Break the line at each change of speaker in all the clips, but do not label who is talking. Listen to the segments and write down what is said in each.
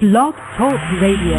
Blog Talk Radio.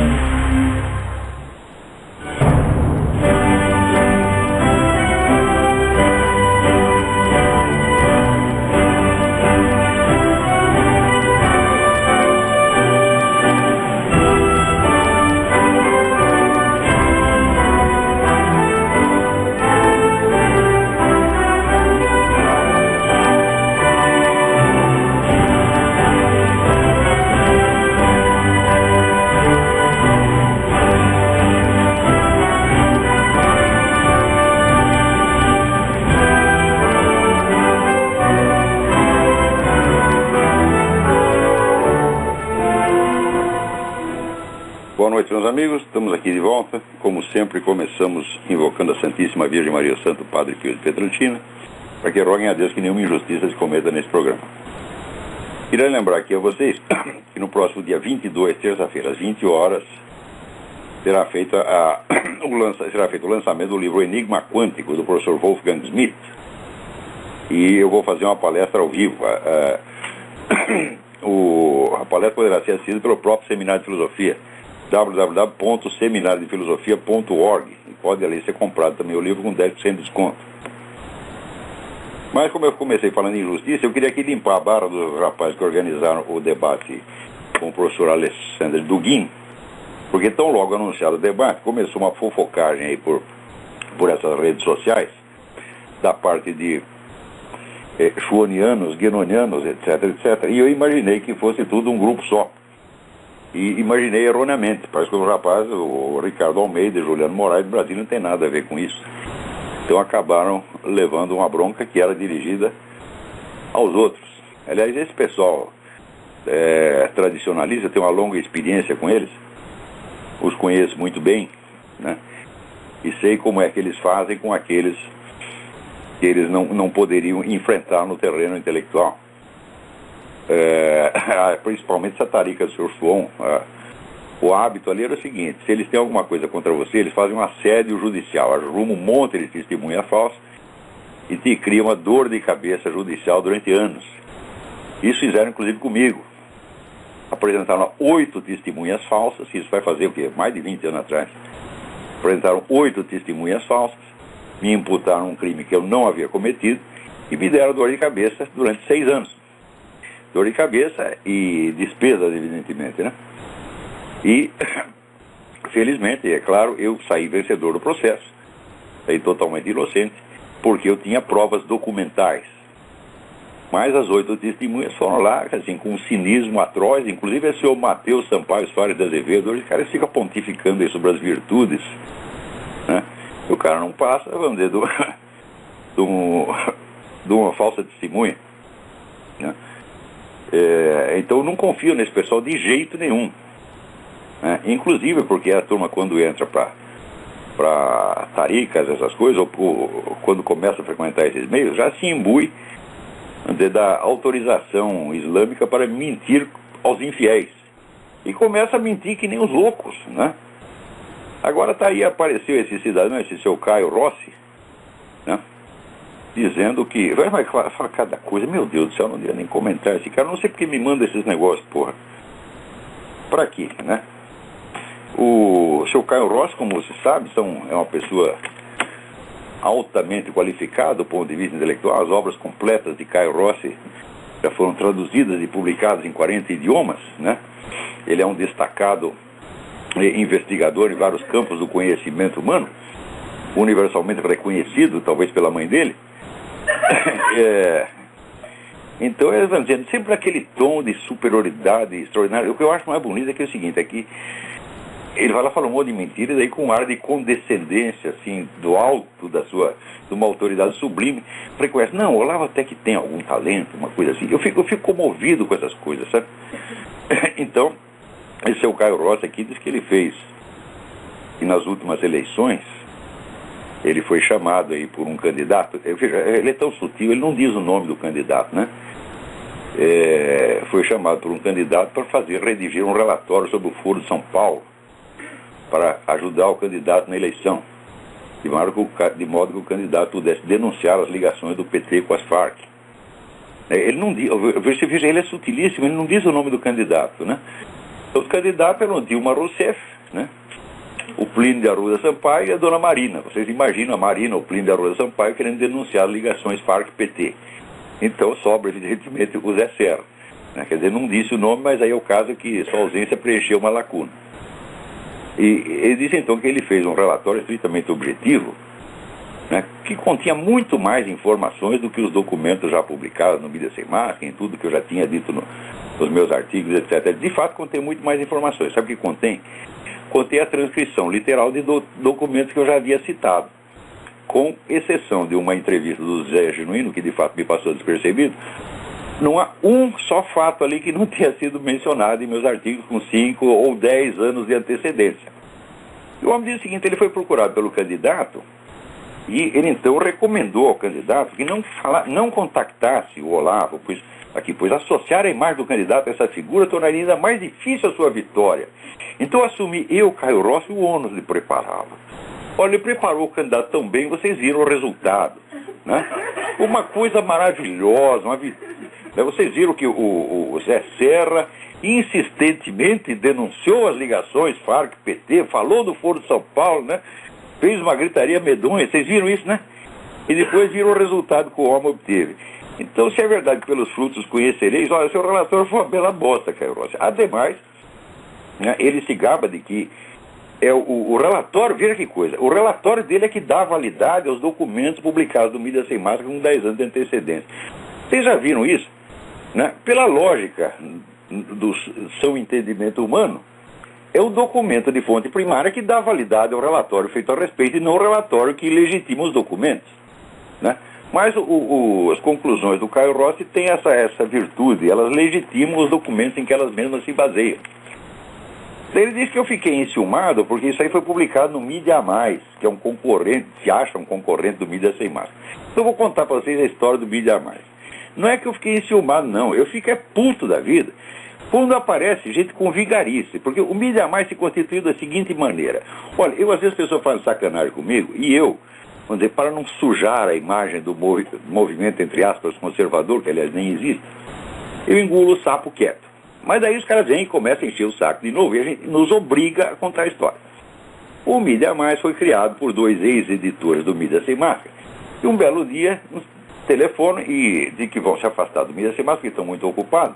Boa noite, meus amigos. Estamos aqui de volta. Como sempre, começamos invocando a Santíssima Virgem Maria, o Santo Padre Pio de Pietrelcina, para que roguem a Deus que nenhuma injustiça se cometa nesse programa. Queria lembrar aqui a vocês que no próximo dia 22, terça-feira, às 20 horas, será feito o lançamento do livro Enigma Quântico, do professor Wolfgang Schmidt. E eu vou fazer uma palestra ao vivo. A palestra poderá ser assistida pelo próprio Seminário de Filosofia, www.seminariodefilosofia.org, e pode ali ser comprado também o livro com 10% de desconto. Mas como eu comecei falando em justiça, eu queria aqui limpar a barra dos rapazes que organizaram o debate com o professor Alexandre Dugin, porque tão logo anunciado o debate, começou uma fofocagem aí por essas redes sociais, da parte de schwannianos, guénonianos, etc, etc, e eu imaginei que fosse tudo um grupo só. E imaginei erroneamente. Parece que o rapaz, o Ricardo Almeida e Juliano Moraes do Brasil, não tem nada a ver com isso. Então acabaram levando uma bronca que era dirigida aos outros. Aliás, esse pessoal tradicionalista, tem uma longa experiência com eles, os conheço muito bem, né? E sei como é que eles fazem com aqueles que eles não poderiam enfrentar no terreno intelectual. Principalmente essa tarica do Sr. Schwann. O hábito ali era o seguinte: se eles têm alguma coisa contra você, eles fazem um assédio judicial, arrumam um monte de testemunha falsa e te criam uma dor de cabeça judicial durante anos. Isso fizeram inclusive comigo. Apresentaram 8 testemunhas falsas. Isso vai fazer o quê? Mais de 20 anos atrás. Apresentaram 8 testemunhas falsas, me imputaram um crime que eu não havia cometido e me deram dor de cabeça durante 6 anos. Dor de cabeça e despesas, evidentemente, né? E, felizmente, é claro, eu saí vencedor do processo. Saí totalmente inocente, porque eu tinha provas documentais. Mas as 8 testemunhas foram lá, assim, com um cinismo atroz. Inclusive, esse senhor Mateus Sampaio Soares de Azevedo, hoje o cara fica pontificando aí sobre as virtudes, né? O cara não passa, vamos dizer, de uma falsa testemunha, né? Então eu não confio nesse pessoal de jeito nenhum, né? Inclusive porque a turma, quando entra para taricas, essas coisas, ou quando começa a frequentar esses meios, já se imbui da autorização islâmica para mentir aos infiéis, e começa a mentir que nem os loucos, né? Agora tá aí, apareceu esse cidadão, esse seu Caio Rossi, né? Dizendo que... Vai fala cada coisa. Meu Deus do céu, não devia nem comentar esse cara. Não sei porque me manda esses negócios, porra. Pra quê, né? O seu Caio Rossi, como você sabe, é uma pessoa altamente qualificada do ponto de vista intelectual. As obras completas de Caio Rossi já foram traduzidas e publicadas em 40 idiomas, né? Ele é um destacado investigador em vários campos do conhecimento humano, universalmente reconhecido, talvez pela mãe dele. Então eles vão dizendo sempre aquele tom de superioridade extraordinário. O que eu acho mais bonito é que é o seguinte: é que ele vai lá falar um monte de mentiras aí com um ar de condescendência, assim, do alto de uma autoridade sublime. Reconhece, não, o Olavo até que tem algum talento, uma coisa assim. Eu fico comovido com essas coisas, sabe? Então, esse é o Caio Rossi aqui, diz que ele fez, e nas últimas eleições ele foi chamado aí por um candidato. Ele é tão sutil, ele não diz o nome do candidato, né? Foi chamado por um candidato para redigir um relatório sobre o Foro de São Paulo, para ajudar o candidato na eleição, de modo que o candidato pudesse denunciar as ligações do PT com as Farc. Ele não diz, ele é sutilíssimo, ele não diz o nome do candidato, né? Os candidatos eram Dilma Rousseff, né? O Plínio de Arruda Sampaio e a dona Marina. Vocês imaginam a Marina, o Plínio de Arruda Sampaio, querendo denunciar ligações FARC-PT. Então sobra, evidentemente, o Zé Serra. Né? Quer dizer, não disse o nome, mas aí é o caso que sua ausência preencheu uma lacuna. E ele disse então que ele fez um relatório estritamente objetivo, né, que continha muito mais informações do que os documentos já publicados no Mídia Sem Máscara, em tudo que eu já tinha dito nos meus artigos, etc. De fato, contém muito mais informações. Sabe o que contém? Contém a transcrição literal de documentos que eu já havia citado, com exceção de uma entrevista do Zé Genuíno, que de fato me passou despercebido. Não há um só fato ali que não tenha sido mencionado em meus artigos com 5 ou 10 anos de antecedência. E o homem diz o seguinte: ele foi procurado pelo candidato e ele então recomendou ao candidato que não contactasse o Olavo, pois associar a imagem do candidato a essa figura tornaria ainda mais difícil a sua vitória. Então assumi eu, Caio Rossi, o ônus de prepará-lo. Olha, ele preparou o candidato tão bem, vocês viram o resultado, né? Uma coisa maravilhosa, vocês viram que o Zé Serra insistentemente denunciou as ligações FARC-PT, falou do Foro de São Paulo, né? Fez uma gritaria medonha, vocês viram isso, né? E depois viram o resultado que o homem obteve. Então, se é verdade que pelos frutos conhecereis, olha, seu relatório foi uma bela bosta, Caio Rossi. Ademais, né, ele se gaba de que o relatório, veja que coisa, o relatório dele é que dá validade aos documentos publicados do Mídia Sem Máscara com 10 anos de antecedência. Vocês já viram isso? Né? Pela lógica do seu entendimento humano, é o documento de fonte primária que dá validade ao relatório feito a respeito e não o relatório que legitima os documentos, né? Mas as conclusões do Caio Rossi têm essa virtude, elas legitimam os documentos em que elas mesmas se baseiam. Ele diz que eu fiquei enciumado porque isso aí foi publicado no Mídia a Mais, que é um concorrente, se acha um concorrente do Mídia Sem Máscara. Então eu vou contar para vocês a história do Mídia a Mais. Não é que eu fiquei enciumado, não. Eu fiquei puto da vida quando aparece gente com vigarice, porque o Mídia a Mais se constituiu da seguinte maneira. Olha, às vezes as pessoas fazem sacanagem comigo, e eu, vamos dizer, para não sujar a imagem do movimento, entre aspas, conservador, que aliás nem existe, eu engulo o sapo quieto. Mas daí os caras vêm e começam a encher o saco de novo, e a gente nos obriga a contar a história. O Mídia a Mais foi criado por 2 ex-editores do Mídia Sem Máscara, e um belo dia nos telefonam e dizem que vão se afastar do Mídia Sem Máscara, que estão muito ocupados.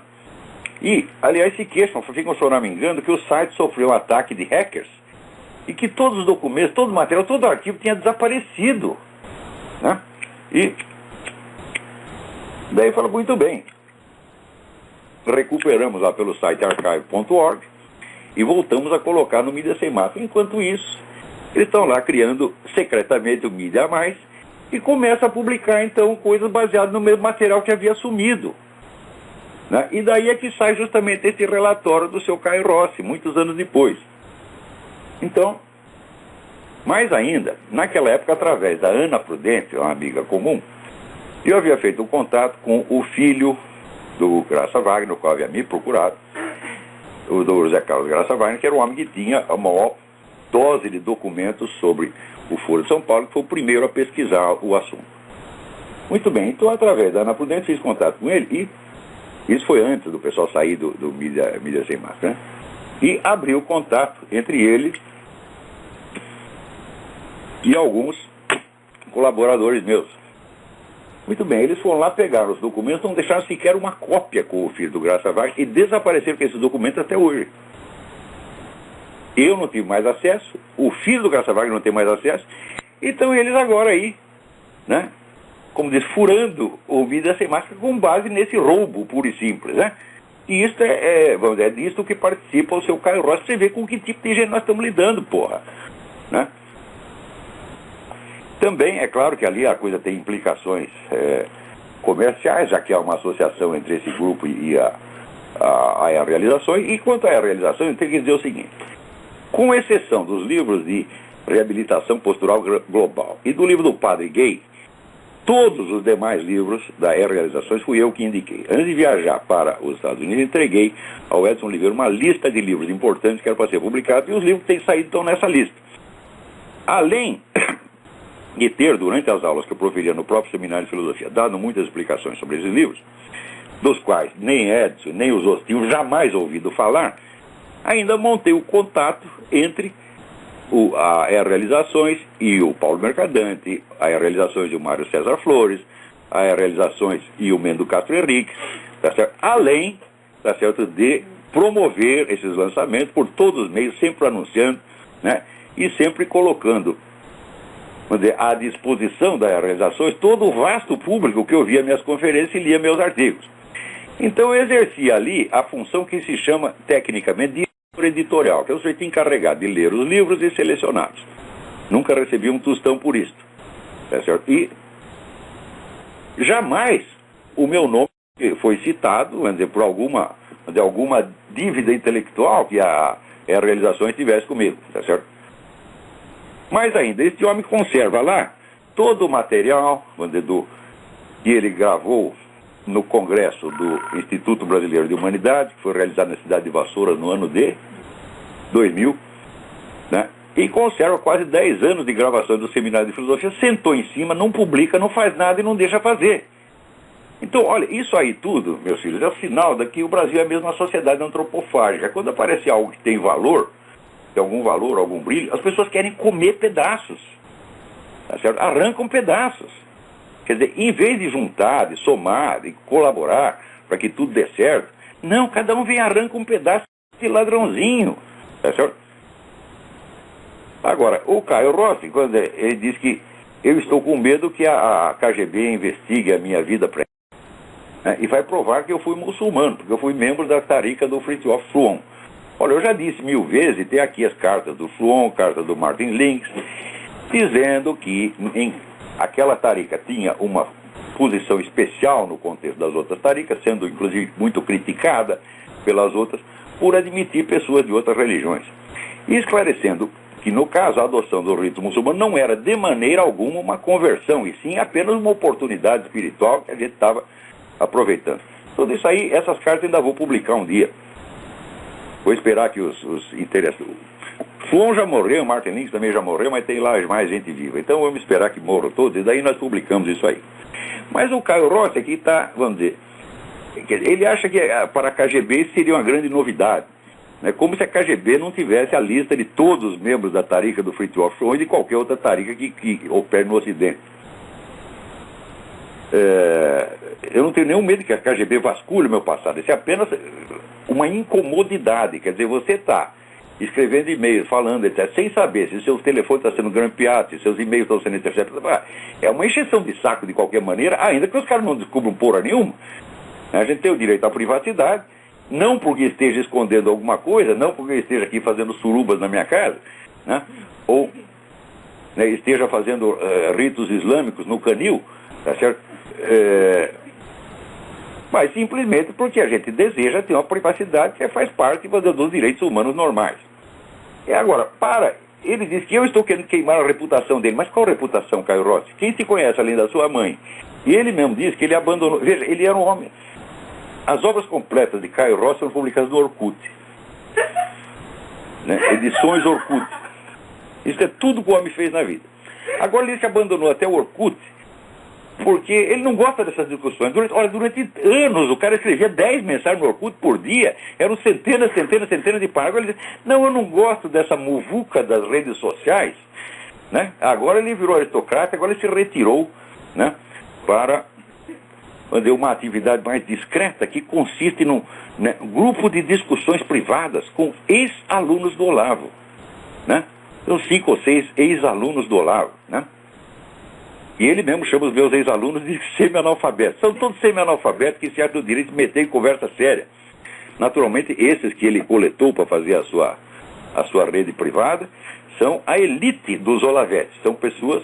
E, aliás, se queixam, ficam choramingando que o site sofreu um ataque de hackers e que todos os documentos, todo o material, todo o arquivo tinha desaparecido, né? E daí fala, muito bem, recuperamos lá pelo site archive.org e voltamos a colocar no Mídia Sem Máscara. Enquanto isso, eles estão lá criando secretamente o Mídia a Mais e começam a publicar então coisas baseadas no mesmo material que havia sumido, né? E daí é que sai justamente esse relatório do seu Caio Rossi, muitos anos depois. Então, mais ainda, naquela época, através da Ana Prudente, uma amiga comum, eu havia feito um contato com o filho do Graça Wagner, o qual havia me procurado, o do José Carlos Graça Wagner, que era um homem que tinha a maior dose de documentos sobre o Foro de São Paulo, que foi o primeiro a pesquisar o assunto. Muito bem, então através da Ana Prudente fiz contato com ele e isso foi antes do pessoal sair do Mídia Sem Máscara, né? E abriu contato entre ele e alguns colaboradores meus. Muito bem, eles foram lá, pegaram os documentos, não deixaram sequer uma cópia com o filho do Graça Wagner e desapareceram com esses documentos até hoje. Eu não tive mais acesso, o filho do Graça Wagner não tem mais acesso, então eles agora aí, né, como diz, furando o Mídia Sem Máscara com base nesse roubo puro e simples, né? E isso vamos dizer, é disso que participa o seu Caio Rossi. Você vê com que tipo de gente nós estamos lidando, porra, né? Também é claro que ali a coisa tem implicações comerciais, já que há uma associação entre esse grupo e a realizações. E quanto à realização, eu tenho que dizer o seguinte: com exceção dos livros de reabilitação postural global e do livro do Padre Gay, todos os demais livros da realizações fui eu que indiquei. Antes de viajar para os Estados Unidos, entreguei ao Edson Oliveira uma lista de livros importantes que eram para ser publicados, e os livros que têm saído estão nessa lista. Além de ter, durante as aulas que eu proferia no próprio Seminário de Filosofia, dado muitas explicações sobre esses livros, dos quais nem Edson, nem os outros tinham jamais ouvido falar, ainda montei o contato entre a Realizações e o Paulo Mercadante, a Realizações e o Mário César Flores, a Realizações e o Mendo Castro Henriques, tá certo? Além, tá certo, de promover esses lançamentos por todos os meios, sempre anunciando, né? E sempre colocando, vamos dizer, à disposição das Realizações todo o vasto público que ouvia minhas conferências e lia meus artigos. Então eu exercia ali a função que se chama tecnicamente de editorial, que é o sujeito encarregado de ler os livros e selecioná-los. Nunca recebi um tostão por isso. Tá certo? E jamais o meu nome foi citado, vamos dizer, por alguma dívida intelectual que a Realizações tivesse comigo. Tá certo? Mas ainda, este homem conserva lá todo o material, vamos dizer, que ele gravou no Congresso do Instituto Brasileiro de Humanidade, que foi realizado na cidade de Vassouras no ano de 2000, né? E conserva quase 10 anos de gravações do Seminário de Filosofia, sentou em cima, não publica, não faz nada e não deixa fazer. Então, olha, isso aí tudo, meus filhos, é o sinal de que o Brasil é mesmo uma sociedade antropofágica. Quando aparece algo que tem valor, algum brilho, as pessoas querem comer pedaços, tá certo? Arrancam pedaços. Quer dizer, em vez de juntar, de somar, de colaborar para que tudo dê certo, não, cada um vem e arranca um pedaço de ladrãozinho, tá certo? Agora, o Caio Rossi, quando ele diz que eu estou com medo que a KGB investigue a minha vida né, e vai provar que eu fui muçulmano, porque eu fui membro da tarica do Fritjof Schuon. Olha, eu já disse 1000 vezes, e tem aqui as cartas do Schuon, cartas do Martin Links, dizendo que aquela tarica tinha uma posição especial no contexto das outras taricas, sendo inclusive muito criticada pelas outras, por admitir pessoas de outras religiões. E esclarecendo que, no caso, a adoção do rito muçulmano não era de maneira alguma uma conversão, e sim apenas uma oportunidade espiritual que a gente estava aproveitando. Tudo isso aí, essas cartas ainda vou publicar um dia. Vou esperar que os interessados... Schuon já morreu, Martin Links também já morreu, mas tem lá mais gente viva. Então vamos esperar que morram todos, e daí nós publicamos isso aí. Mas o Caio Rossi aqui está, vamos dizer, ele acha que para a KGB seria uma grande novidade. Né? Como se a KGB não tivesse a lista de todos os membros da tarica do Fritjof Schuon e de qualquer outra tarica que opere no Ocidente. Eu não tenho nenhum medo que a KGB vasculhe o meu passado. Isso é apenas uma incomodidade. Quer dizer, você está escrevendo e-mails, falando, etc., sem saber se o seu telefone está sendo grampeado, se seus e-mails estão sendo interceptados. É uma encheção de saco de qualquer maneira, ainda que os caras não descubram porra nenhuma. A gente tem o direito à privacidade, não porque esteja escondendo alguma coisa, não porque esteja aqui fazendo surubas na minha casa, né? Ou né, esteja fazendo ritos islâmicos no canil, tá certo? Mas simplesmente porque a gente deseja ter uma privacidade que faz parte dos direitos humanos normais. E agora, ele diz que eu estou querendo queimar a reputação dele. Mas qual reputação, Caio Rossi? Quem se conhece além da sua mãe? E ele mesmo diz que ele abandonou... Veja, ele era um homem... As obras completas de Caio Rossi foram publicadas no Orkut. Né? Edições Orkut. Isso é tudo que o homem fez na vida. Agora ele diz que abandonou até o Orkut porque ele não gosta dessas discussões. Durante anos o cara escrevia 10 mensagens no Orkut por dia, eram centenas de páginas. Ele disse, não, eu não gosto dessa muvuca das redes sociais, né? Agora ele virou aristocrata, agora ele se retirou, né, para fazer uma atividade mais discreta que consiste num grupo de discussões privadas com ex-alunos do Olavo, né? São 5 ou 6 ex-alunos do Olavo, né? E ele mesmo chama os meus ex-alunos de semi-analfabetos. São todos semi-analfabetos que se acham do direito de meter em conversa séria. Naturalmente, esses que ele coletou para fazer a sua rede privada são a elite dos olavetes. São pessoas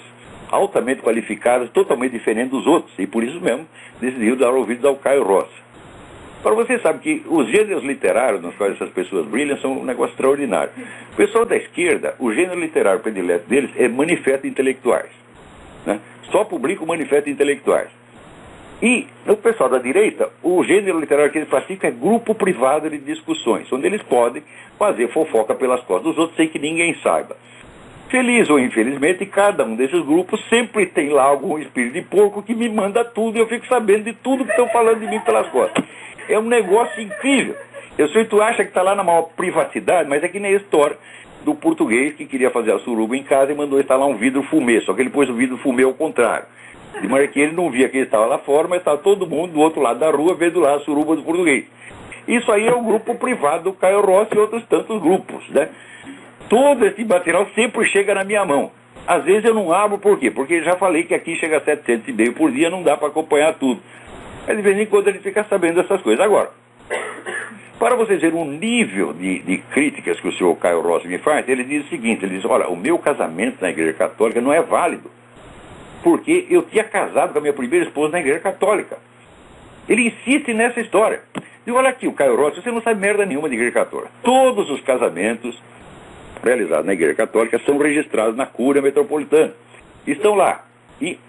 altamente qualificadas, totalmente diferentes dos outros. E por isso mesmo decidiu dar ouvidos ao Caio Rossi. Agora, você sabe que os gêneros literários nos quais essas pessoas brilham são um negócio extraordinário. O pessoal da esquerda, o gênero literário predileto deles é manifestos intelectuais, né? Só publica o manifesto intelectuais. E o pessoal da direita, o gênero literário que eles praticam é grupo privado de discussões, onde eles podem fazer fofoca pelas costas dos outros sem que ninguém saiba. Feliz ou infelizmente, cada um desses grupos sempre tem lá algum espírito de porco que me manda tudo e eu fico sabendo de tudo que estão falando de mim pelas costas. É um negócio incrível. Eu sei que tu acha que está lá na maior privacidade, mas é que nem a história do português que queria fazer a suruba em casa e mandou instalar um vidro fumê, só que ele pôs o vidro fumê ao contrário. De maneira que ele não via que ele estava lá fora, mas estava todo mundo do outro lado da rua vendo lá a suruba do português. Isso aí é o grupo privado do Caio Rossi e outros tantos grupos, né? Todo esse material sempre chega na minha mão. Às vezes eu não abro, por quê? Porque já falei que aqui chega a 700 e-mails por dia, não dá para acompanhar tudo. Mas de vez em quando ele fica sabendo dessas coisas. Agora, para vocês verem o nível de críticas que o senhor Caio Rossi me faz, ele diz o seguinte, ele diz, olha, o meu casamento na Igreja Católica não é válido, porque eu tinha casado com a minha primeira esposa na Igreja Católica. Ele insiste nessa história. E olha aqui, o Caio Rossi, você não sabe merda nenhuma de Igreja Católica. Todos os casamentos realizados na Igreja Católica são registrados na Cúria Metropolitana. Estão lá. E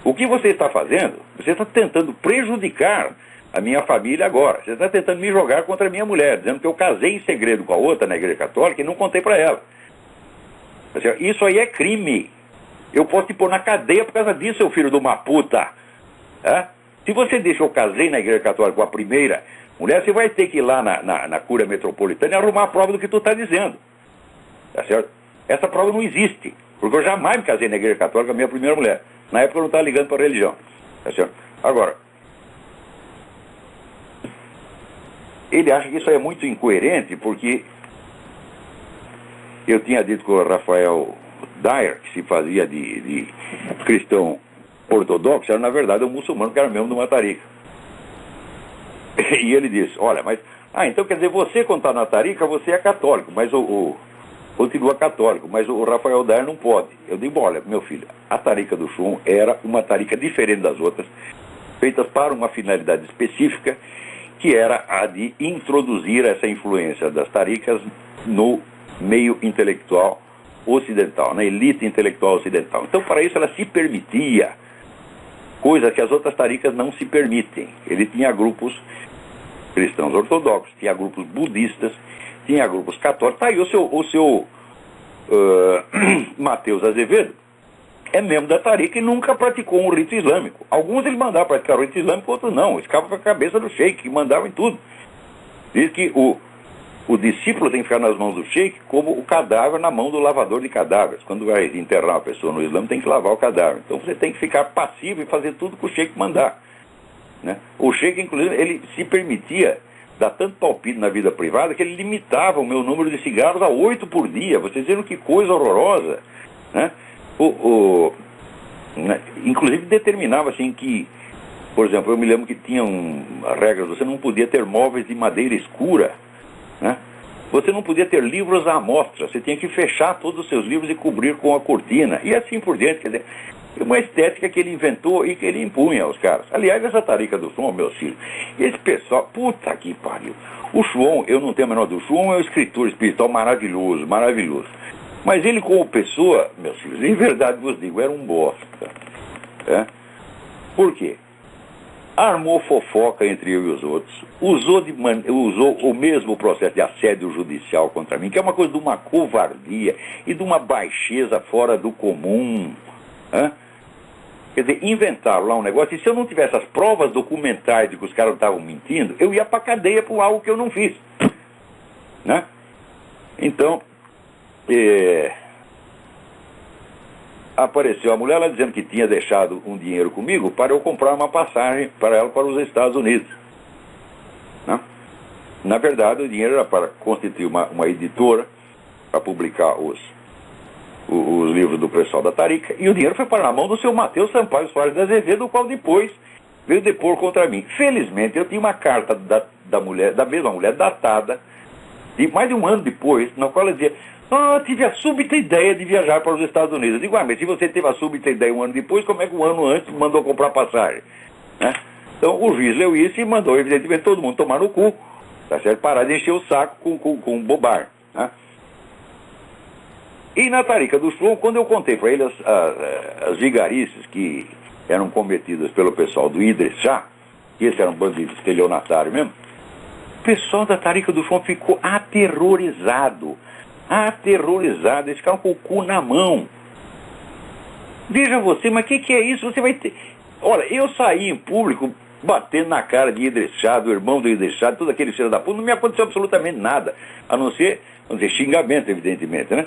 o que você está fazendo? Você está tentando prejudicar a minha família agora. Você está tentando me jogar contra a minha mulher, dizendo que eu casei em segredo com a outra na Igreja Católica e não contei para ela. Isso aí é crime. Eu posso te pôr na cadeia por causa disso, seu filho de uma puta. É? Se você diz que eu casei na Igreja Católica com a primeira mulher, você vai ter que ir lá na Cúria Metropolitana e arrumar a prova do que tu está dizendo. Tá certo? Essa prova não existe, porque eu jamais me casei na Igreja Católica com a minha primeira mulher. Na época eu não estava ligando para a religião. Tá certo? Agora, ele acha que isso é muito incoerente, porque eu tinha dito com o Rafael Dyer, que se fazia de cristão ortodoxo, era na verdade um muçulmano que era membro de uma tarica. E ele disse, olha, mas... então quer dizer, você quando está na tarica, você é católico, mas continua católico, mas o Rafael Dyer não pode. Eu digo, olha, meu filho, a tarica do Chum era uma tarica diferente das outras, feitas para uma finalidade específica, que era a de introduzir essa influência das taricas no meio intelectual ocidental, na elite intelectual ocidental. Então, para isso, ela se permitia coisas que as outras taricas não se permitem. Ele tinha grupos cristãos ortodoxos, tinha grupos budistas, tinha grupos católicos. Tá aí o seu Matheus Azevedo é membro da tarica e nunca praticou um rito islâmico. Alguns ele mandava praticar o rito islâmico, outros não. Escapa com a cabeça do sheik, que mandava em tudo. Diz que o discípulo tem que ficar nas mãos do sheik como o cadáver na mão do lavador de cadáveres. Quando vai enterrar uma pessoa no Islã, tem que lavar o cadáver. Então você tem que ficar passivo e fazer tudo que o sheik mandar. Né? O sheik, inclusive, ele se permitia dar tanto palpite na vida privada que ele limitava o meu número de cigarros a 8 por dia. Vocês viram que coisa horrorosa, né? Inclusive determinava assim que, por exemplo, eu me lembro que tinham regras, você não podia ter móveis de madeira escura, né? Você não podia ter livros à amostra, você tinha que fechar todos os seus livros e cobrir com a cortina, e assim por diante. Quer dizer, uma estética que ele inventou e que ele impunha aos caras. Aliás, essa tarica do Chum, meus filhos, esse pessoal, puta que pariu. O Chum, eu não tenho a menor dúvida, o Chum é um escritor espiritual maravilhoso, maravilhoso. Mas ele como pessoa, meus filhos, em verdade vos digo, era um bosta. É? Por quê? Armou fofoca entre eu e os outros, usou o mesmo processo de assédio judicial contra mim, que é uma coisa de uma covardia e de uma baixeza fora do comum. É? Quer dizer, inventaram lá um negócio, e se eu não tivesse as provas documentais de que os caras estavam mentindo, eu ia pra cadeia por algo que eu não fiz. Né? Então... apareceu a mulher ela dizendo que tinha deixado um dinheiro comigo para eu comprar uma passagem para ela para os Estados Unidos, né? Na verdade o dinheiro era para constituir uma editora para publicar os livros do pessoal da tarica, e o dinheiro foi para a mão do seu Matheus Sampaio Soares de Azevedo, o qual depois veio depor contra mim. Felizmente eu tinha uma carta da mesma mulher datada de mais de um ano depois, na qual ela dizia: tive a súbita ideia de viajar para os Estados Unidos. Eu digo, mas se você teve a súbita ideia um ano depois, como é que um ano antes mandou comprar passagem? Né? Então o juiz leu isso e mandou, evidentemente, todo mundo tomar no cu, tá certo? Parar de encher o saco com bobagem. Né? E na tarica do Chum, quando eu contei para ele as vigarices que eram cometidas pelo pessoal do Idris Shah, que esse era um bandido estelionatário mesmo, o pessoal da tarica do Chum ficou aterrorizado. Eles ficaram com o cu na mão. Veja você, mas o que é isso? Você vai ter... Olha, eu saí em público batendo na cara de Idrissá, do irmão do Idrissá, tudo aquele filho da puta, não me aconteceu absolutamente nada, a não ser, vamos dizer, xingamento, evidentemente, né?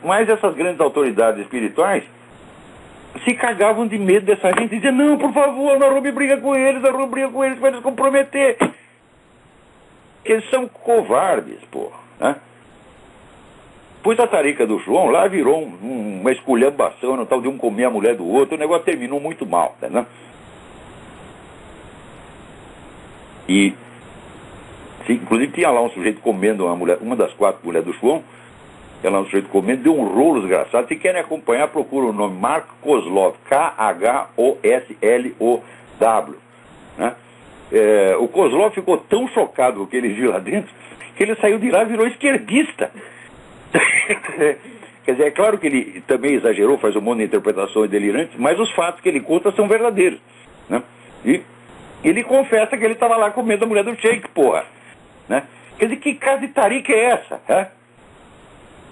Mas essas grandes autoridades espirituais se cagavam de medo dessa gente, e diziam, não, por favor, não arrume briga com eles, vai eles comprometer. Eles são covardes, porra, né? Pois a tarica do João lá virou uma esculhambação, no tal de um comer a mulher do outro, o negócio terminou muito mal, né? E, inclusive, tinha lá um sujeito comendo uma das 4 mulheres do João, ela um sujeito comendo, deu um rolo desgraçado. Se querem acompanhar, procura o nome Mark Kozlov, K-H-O-S-L-O-W, né? O Kozlov ficou tão chocado com o que ele viu lá dentro, que ele saiu de lá e virou esquerdista. Quer dizer, é claro que ele também exagerou, faz um monte de interpretações delirantes, mas os fatos que ele conta são verdadeiros, né? E ele confessa que ele estava lá comendo a mulher do Sheik, porra, né? Quer dizer, que casa de tarica é essa, né?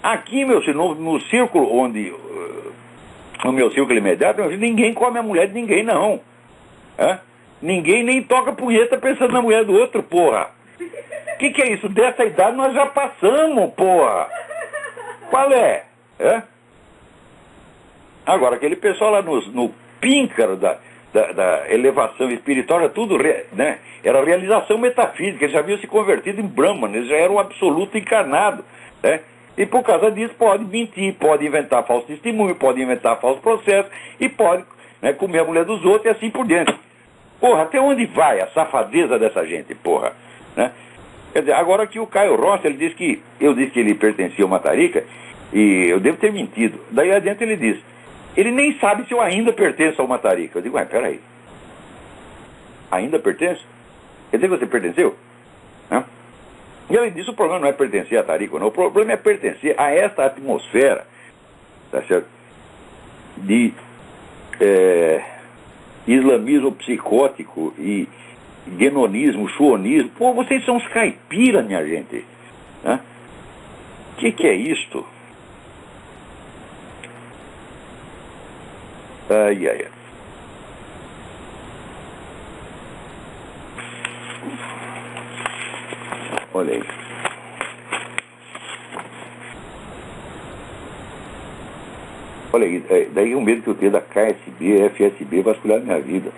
Aqui, meu senhor, no círculo onde... no meu círculo imediato, ninguém come a mulher de ninguém, não. Ninguém nem toca punheta pensando na mulher do outro, porra. Que é isso? Dessa idade nós já passamos, porra. Qual é? Agora, aquele pessoal lá no píncaro da elevação espiritual, era tudo, né? Era realização metafísica, eles já haviam se convertido em Brahman, eles já eram um absoluto encarnado, né? E por causa disso pode mentir, pode inventar falso testemunho, pode inventar falso processo e pode, né, comer a mulher dos outros e assim por diante. Porra, até onde vai a safadeza dessa gente, porra, né? Quer dizer, agora que o Caio Rossi, eu disse que ele pertencia a uma tarica, e eu devo ter mentido. Daí adiante ele diz, ele nem sabe se eu ainda pertenço a uma tarica. Eu digo, peraí, ainda pertenço? Quer dizer que você pertenceu? E além disso, o problema não é pertencer à tarica, não. O problema é pertencer a esta atmosfera, tá certo? De islamismo psicótico e guenonismo, chuonismo. Pô, vocês são uns caipiras, minha gente, né? Que é isto? Ai. Olha aí. Olha aí, daí o medo que eu tenho da KSB, FSB vasculhar minha vida.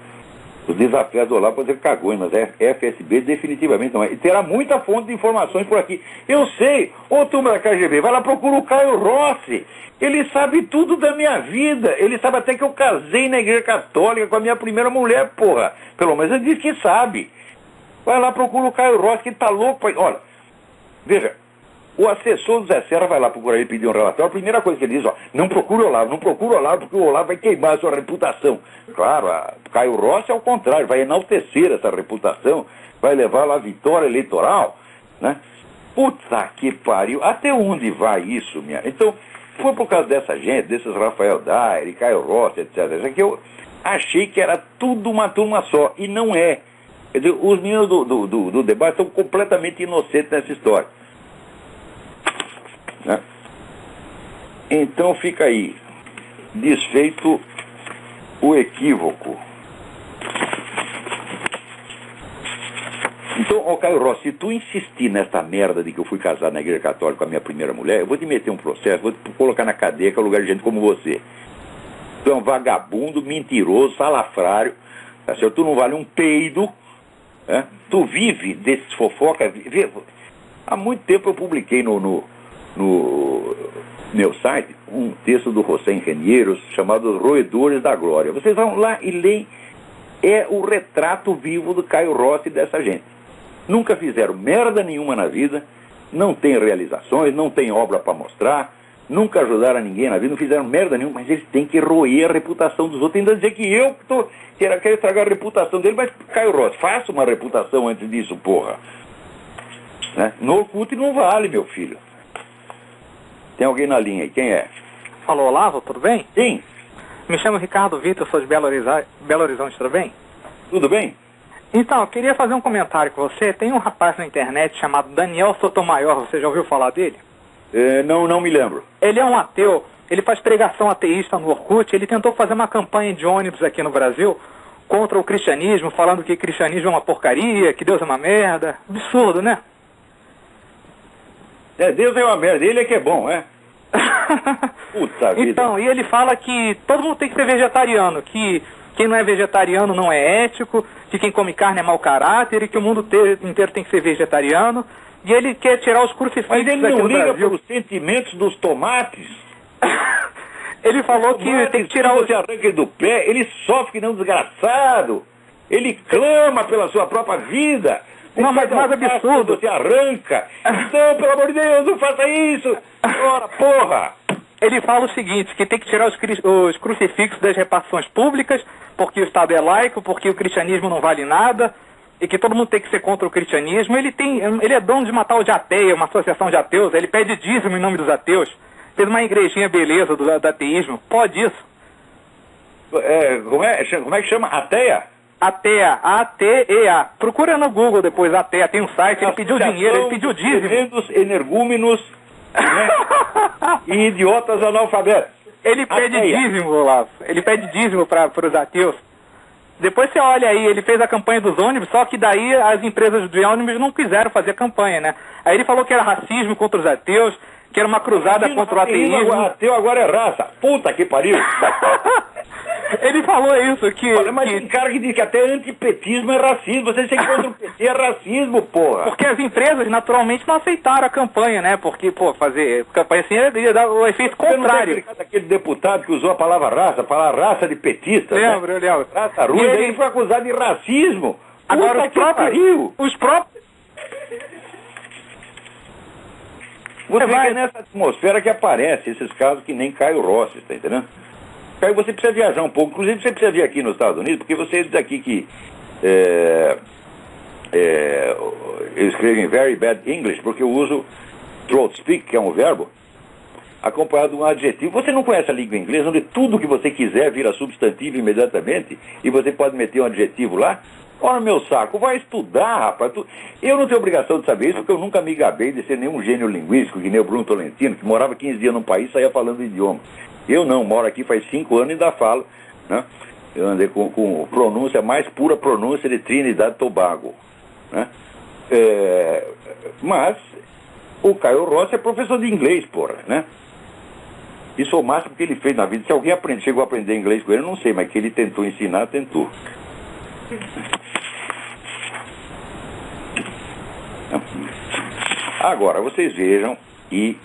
Os desafios do Olavo podem ser cagões, mas FSB definitivamente não é. E terá muita fonte de informações por aqui. Eu sei, ô turma da KGB, vai lá procurar o Caio Rossi. Ele sabe tudo da minha vida. Ele sabe até que eu casei na igreja católica com a minha primeira mulher, porra. Pelo menos ele diz que sabe. Vai lá procurar o Caio Rossi, que tá louco pra... Olha, veja, o assessor do Zé Serra vai lá procurar ele pedir um relatório. A primeira coisa que ele diz, não procure o Olavo, porque o Olavo vai queimar a sua reputação. Claro, o Caio Rossi é o contrário, vai enaltecer essa reputação, vai levar lá a vitória eleitoral, né? Puta que pariu, até onde vai isso, minha? Então, foi por causa dessa gente, desses Rafael Daire, Caio Rossi, etc., que eu achei que era tudo uma turma só, e não é. Quer dizer, os meninos do debate estão completamente inocentes nessa história, né? Então fica aí, desfeito o equívoco. Então, Caio Rossi, se tu insistir nessa merda de que eu fui casado na igreja católica com a minha primeira mulher, eu vou te meter um processo, vou te colocar na cadeia, que é o lugar de gente como você. Tu é um vagabundo, mentiroso, salafrário, tá certo? Tu não vale um peido, né? Tu vive desses fofocas. Há muito tempo eu publiquei no meu site um texto do José Engenheiros chamado Roedores da Glória. Vocês vão lá e leem. É o retrato vivo do Caio Rossi e dessa gente. Nunca fizeram merda nenhuma na vida, não tem realizações, não tem obra para mostrar, nunca ajudaram ninguém na vida, não fizeram merda nenhuma, mas eles têm que roer a reputação dos outros. Ainda dizer que eu quero estragar a reputação dele, mas Caio Rossi, faça uma reputação antes disso, porra, né? No Orkut não vale, meu filho. Tem alguém na linha aí, quem é?
Alô, Olavo, tudo bem?
Sim.
Me chamo Ricardo Vitor, sou de Belo Horizonte, tudo bem?
Tudo bem?
Então, eu queria fazer um comentário com você. Tem um rapaz na internet chamado Daniel Sotomayor, você já ouviu falar dele?
Não me lembro.
Ele é um ateu, ele faz pregação ateísta no Orkut, ele tentou fazer uma campanha de ônibus aqui no Brasil contra o cristianismo, falando que cristianismo é uma porcaria, que Deus é uma merda. Absurdo, né?
Deus é uma merda, ele é que é bom, é? Puta vida.
Então, e ele fala que todo mundo tem que ser vegetariano, que quem não é vegetariano não é ético, que quem come carne é mau caráter e que o mundo inteiro tem que ser vegetariano. E ele quer tirar os crucifixos
Mas ele
aqui
não
do
liga
Brasil.
para os sentimentos dos tomates.
Ele falou que tem que tirar os...
Você arranca ele do pé, ele sofre que não desgraçado. Ele clama pela sua própria vida.
Não, mas mais absurdo.
Você arranca. Então, pelo amor de Deus, não faça isso. Ora, porra.
Ele fala o seguinte, que tem que tirar os crucifixos das repartições públicas, porque o Estado é laico, porque o cristianismo não vale nada, e que todo mundo tem que ser contra o cristianismo. Ele é dono de uma tal de ateia, uma associação de ateus, ele pede dízimo em nome dos ateus. Fez uma igrejinha beleza do ateísmo. Pode isso.
Como é que chama? Ateia?
Ateia, A-T-E-A. Procura no Google depois, Ateia, tem um site, ele pediu dinheiro, ele pediu dízimo.
Tremendos energúmenos, né? E idiotas analfabetos.
Ele pede dízimo, Olavo. Ele pede dízimo para os ateus. Depois você olha aí, ele fez a campanha dos ônibus, só que daí as empresas de ônibus não quiseram fazer a campanha, né? Aí ele falou que era racismo contra os ateus, que era uma cruzada contra o ateísmo.
Ateu agora é raça. Puta que pariu.
Ele falou isso, que...
Olha, mas tem cara que diz que até antipetismo é racismo. Você chega contra o PT é racismo, porra.
Porque as empresas, naturalmente, não aceitaram a campanha, né? Porque, fazer campanha assim ia dar o efeito contrário.
Você não tem aquele deputado que usou a palavra raça de petista,
lembro,
né?
eu lembro.
Raça ruim, ele foi acusado de racismo.
Agora, os próprios...
Você vê nessa atmosfera que aparece esses casos que nem Caio Rossi, tá entendendo? Caio, você precisa viajar um pouco. Inclusive, você precisa vir aqui nos Estados Unidos, porque você diz aqui que eu escrevo em very bad English, porque eu uso throat speak, que é um verbo, acompanhado de um adjetivo. Você não conhece a língua inglesa, onde tudo que você quiser vira substantivo imediatamente, e você pode meter um adjetivo lá? Ora, meu saco, vai estudar, rapaz. Eu não tenho obrigação de saber isso, porque eu nunca me gabei de ser nenhum gênio linguístico, que nem o Bruno Tolentino, que morava 15 dias num país e saía falando o idioma. Eu não, moro aqui faz 5 anos e ainda falo, né? Eu andei com pronúncia, mais pura pronúncia de Trinidad e Tobago, né? Mas o Caio Rossi é professor de inglês, porra, né? Isso é o máximo que ele fez na vida. Se alguém chegou a aprender inglês com ele, eu não sei, mas que ele tentou ensinar, tentou. Agora, vocês vejam, e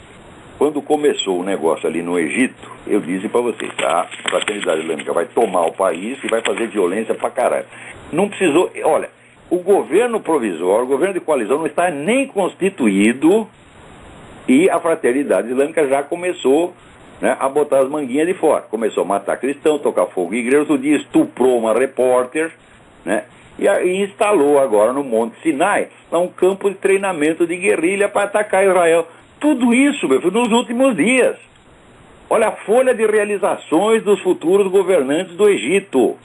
quando começou o negócio ali no Egito, eu disse para vocês, a Fraternidade Islâmica vai tomar o país e vai fazer violência pra caralho. Não precisou, olha, o governo provisório, o governo de coalizão não está nem constituído e a Fraternidade Islâmica já começou, né, a botar as manguinhas de fora. Começou a matar cristãos, tocar fogo em igreja, outro dia estuprou uma repórter, né? E instalou agora no Monte Sinai um campo de treinamento de guerrilha para atacar Israel. Tudo isso, meu filho, nos últimos dias. Olha a folha de realizações dos futuros governantes do Egito.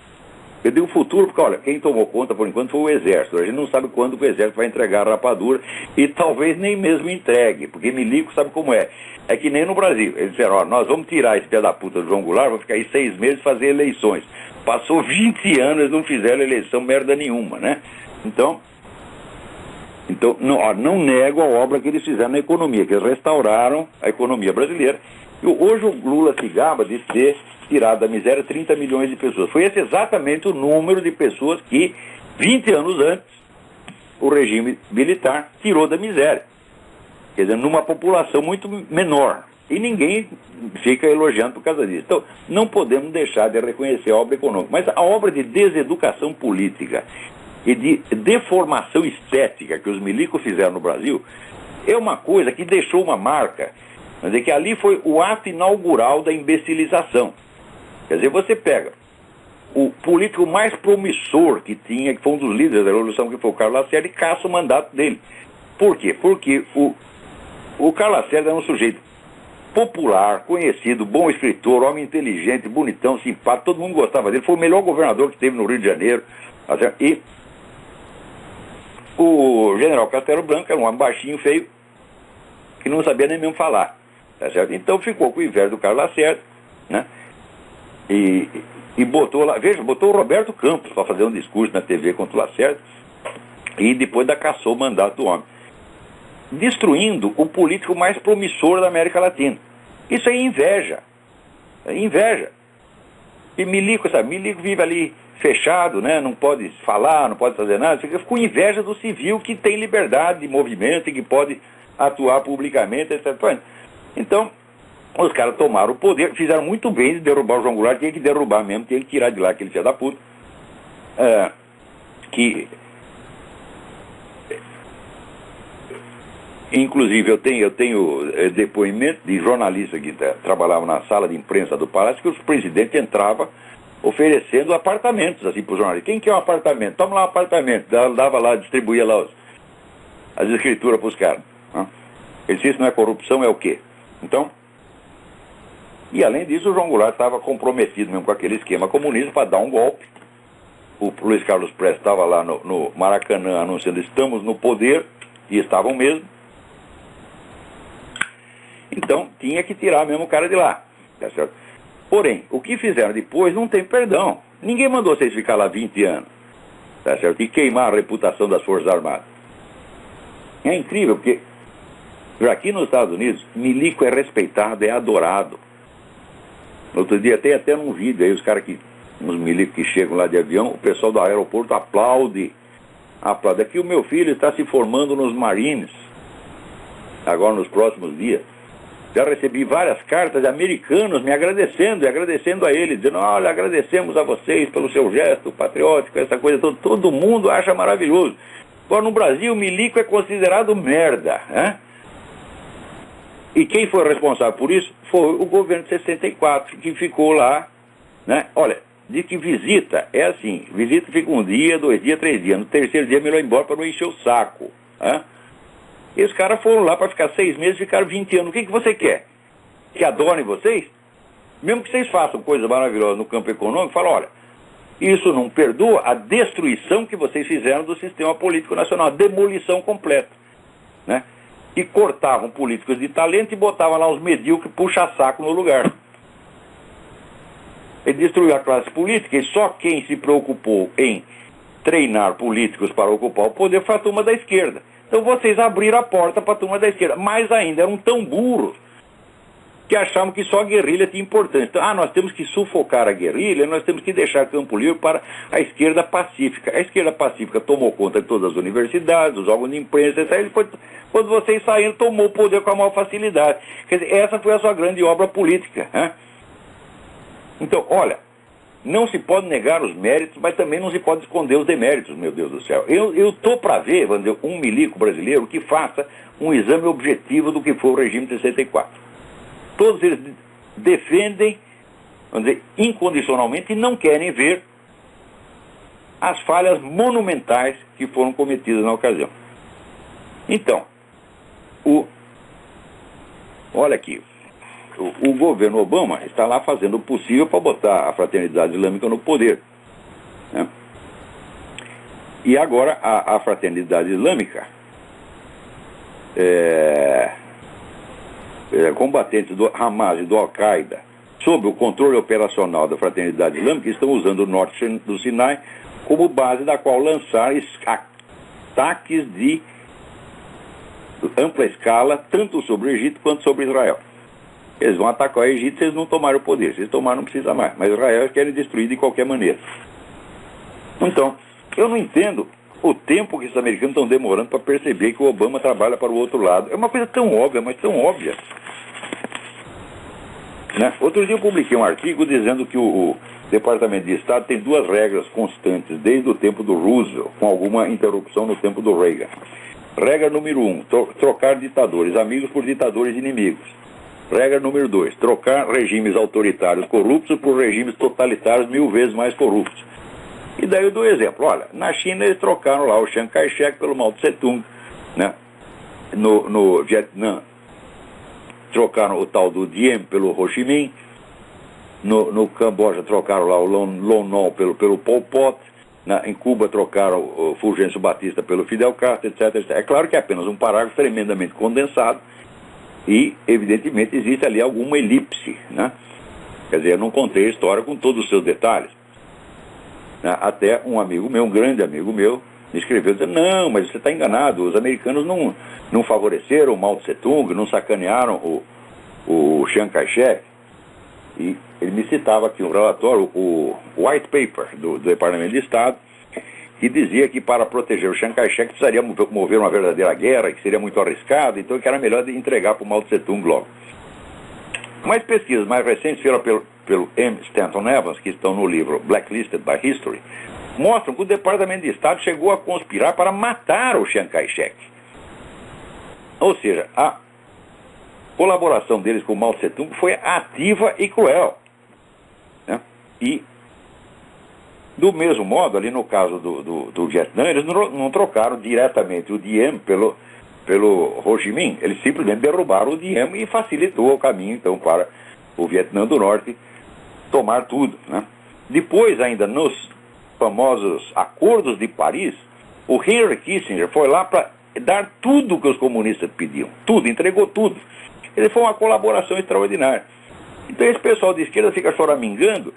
Eu digo futuro porque, olha, quem tomou conta por enquanto foi o Exército. A gente não sabe quando o Exército vai entregar a rapadura e talvez nem mesmo entregue, porque milico sabe como é. É que nem no Brasil. Eles disseram, ó, nós vamos tirar esse pé da puta do João Goulart, vamos ficar aí 6 meses e fazer eleições. Passou 20 anos, eles não fizeram eleição merda nenhuma, né? Então não nego a obra que eles fizeram na economia, que eles restauraram a economia brasileira. E hoje o Lula se gaba de ter tirado da miséria 30 milhões de pessoas. Foi esse exatamente o número de pessoas que, 20 anos antes, o regime militar tirou da miséria. Quer dizer, numa população muito menor. E ninguém fica elogiando por causa disso. Então, não podemos deixar de reconhecer a obra econômica. Mas a obra de deseducação política e de deformação estética que os milicos fizeram no Brasil é uma coisa que deixou uma marca. Quer dizer, que ali foi o ato inaugural da imbecilização. Quer dizer, você pega o político mais promissor que tinha, que foi um dos líderes da Revolução, que foi o Carlos Lacerda, e caça o mandato dele. Por quê? Porque o Carlos Lacerda era um sujeito popular, conhecido, bom escritor, homem inteligente, bonitão, simpático, todo mundo gostava dele, foi o melhor governador que teve no Rio de Janeiro, e o general Castelo Branco era um homem baixinho, feio, que não sabia nem mesmo falar, tá certo? Então ficou com o inveja do Carlos Lacerda, né? E E botou lá, veja, botou o Roberto Campos para fazer um discurso na TV contra o Lacerda e depois cassou o mandato do homem, destruindo o político mais promissor da América Latina. Isso é inveja. É inveja. E Milico, sabe? Milico vive ali fechado, né? Não pode falar, não pode fazer nada. Fica com inveja do civil que tem liberdade de movimento e que pode atuar publicamente, etc. Então, os caras tomaram o poder, fizeram muito bem de derrubar o João Goulart, tinha que derrubar mesmo, tinha que tirar de lá aquele filho da puta. Inclusive, eu tenho depoimento de jornalista que trabalhava na sala de imprensa do Palácio, que o presidente entrava oferecendo apartamentos assim para os jornalistas. Quem quer um apartamento? Toma lá um apartamento. Dava lá, distribuía lá as escrituras para os caras. Ele disse, isso não é corrupção, é o quê? Então, e além disso, o João Goulart estava comprometido mesmo com aquele esquema comunista para dar um golpe. O Luiz Carlos Prestes estava lá no Maracanã anunciando, estamos no poder, e estavam mesmo. Então, tinha que tirar mesmo o cara de lá, tá certo? Porém, o que fizeram depois não tem perdão. Ninguém mandou vocês ficar lá 20 anos, tá certo? E queimar a reputação das Forças Armadas. É incrível, porque aqui nos Estados Unidos, milico é respeitado, é adorado. No outro dia tem até num vídeo aí, uns milicos que chegam lá de avião, o pessoal do aeroporto aplaude. Aqui o meu filho está se formando nos Marines, agora nos próximos dias. Já recebi várias cartas de americanos me agradecendo, e agradecendo a ele, dizendo, olha, agradecemos a vocês pelo seu gesto patriótico, essa coisa toda. Todo mundo acha maravilhoso. Agora, no Brasil, o milico é considerado merda, né? E quem foi responsável por isso foi o governo de 64, que ficou lá, né? Olha, diz que visita é assim, visita fica 1 dia, 2 dias, 3 dias. No terceiro dia, melhor ir embora para não encher o saco, né? E os caras foram lá para ficar 6 meses, ficaram 20 anos. O que você quer? Que adorem vocês? Mesmo que vocês façam coisas maravilhosas no campo econômico, fala, olha, isso não perdoa a destruição que vocês fizeram do sistema político nacional, a demolição completa, né? E cortavam políticos de talento e botavam lá os medíocres puxa-saco no lugar. Ele destruiu a classe política e só quem se preocupou em treinar políticos para ocupar o poder foi a turma da esquerda. Então vocês abriram a porta para a turma da esquerda, mas ainda eram tão burros que achavam que só a guerrilha tinha importância. Então, nós temos que sufocar a guerrilha, nós temos que deixar campo livre para a esquerda pacífica. A esquerda pacífica tomou conta de todas as universidades, dos órgãos de imprensa, etc. Quando vocês saíram, tomou o poder com a maior facilidade. Quer dizer, essa foi a sua grande obra política, né? Então, olha, não se pode negar os méritos, mas também não se pode esconder os deméritos, meu Deus do céu. Eu estou para ver, vamos dizer, um milico brasileiro que faça um exame objetivo do que foi o regime de 64. Todos eles defendem, vamos dizer, incondicionalmente e não querem ver as falhas monumentais que foram cometidas na ocasião. Então, olha aqui. O governo Obama está lá fazendo o possível para botar a Fraternidade Islâmica no poder, né? E agora a Fraternidade Islâmica, combatentes do Hamas e do Al-Qaeda, sob o controle operacional da Fraternidade Islâmica, estão usando o norte do Sinai como base da qual lançar ataques de ampla escala, tanto sobre o Egito quanto sobre Israel. Eles vão atacar o Egito se eles não tomarem o poder. Se eles tomarem, não precisa mais. Mas Israel eles querem destruir de qualquer maneira. Então, eu não entendo o tempo que os americanos estão demorando para perceber que o Obama trabalha para o outro lado. É uma coisa tão óbvia, mas tão óbvia, né? Outro dia eu publiquei um artigo dizendo que o Departamento de Estado tem 2 regras constantes, desde o tempo do Roosevelt, com alguma interrupção no tempo do Reagan. Regra número 1, trocar ditadores amigos por ditadores inimigos. Regra número 2, trocar regimes autoritários corruptos por regimes totalitários 1000 vezes mais corruptos. E daí eu dou exemplo. Olha, na China eles trocaram lá o Chiang Kai-shek pelo Mao Tse-tung, né? No Vietnã trocaram o tal do Diem pelo Ho Chi Minh. No Camboja trocaram lá o Lon Nol pelo Pol Pot. Em Cuba trocaram o Fulgêncio Batista pelo Fidel Castro, etc, etc. É claro que é apenas um parágrafo tremendamente condensado e, evidentemente, existe ali alguma elipse, né? Quer dizer, eu não contei a história com todos os seus detalhes. Né? Até um amigo meu, um grande amigo meu, me escreveu dizendo, não, mas você está enganado, os americanos não favoreceram o Mao Tse Tung, não sacanearam o Chiang Kai-shek. E ele me citava aqui um relatório, o White Paper do Departamento de Estado, que dizia que para proteger o Chiang Kai-shek precisaria mover uma verdadeira guerra, que seria muito arriscado, então que era melhor entregar para o Mao Tse Tung logo. Mas pesquisas mais recentes, feitas pelo M. Stanton Evans, que estão no livro Blacklisted by History, mostram que o Departamento de Estado chegou a conspirar para matar o Chiang Kai-shek. Ou seja, a colaboração deles com o Mao Tse Tung foi ativa e cruel. Né? E, do mesmo modo, ali no caso do Vietnã, eles não trocaram diretamente o Diem pelo Ho Chi Minh. Eles simplesmente derrubaram o Diem e facilitou o caminho, então, para o Vietnã do Norte tomar tudo. Né? Depois, ainda nos famosos Acordos de Paris, o Henry Kissinger foi lá para dar tudo que os comunistas pediam. Tudo, entregou tudo. Ele foi uma colaboração extraordinária. Então esse pessoal de esquerda fica choramingando,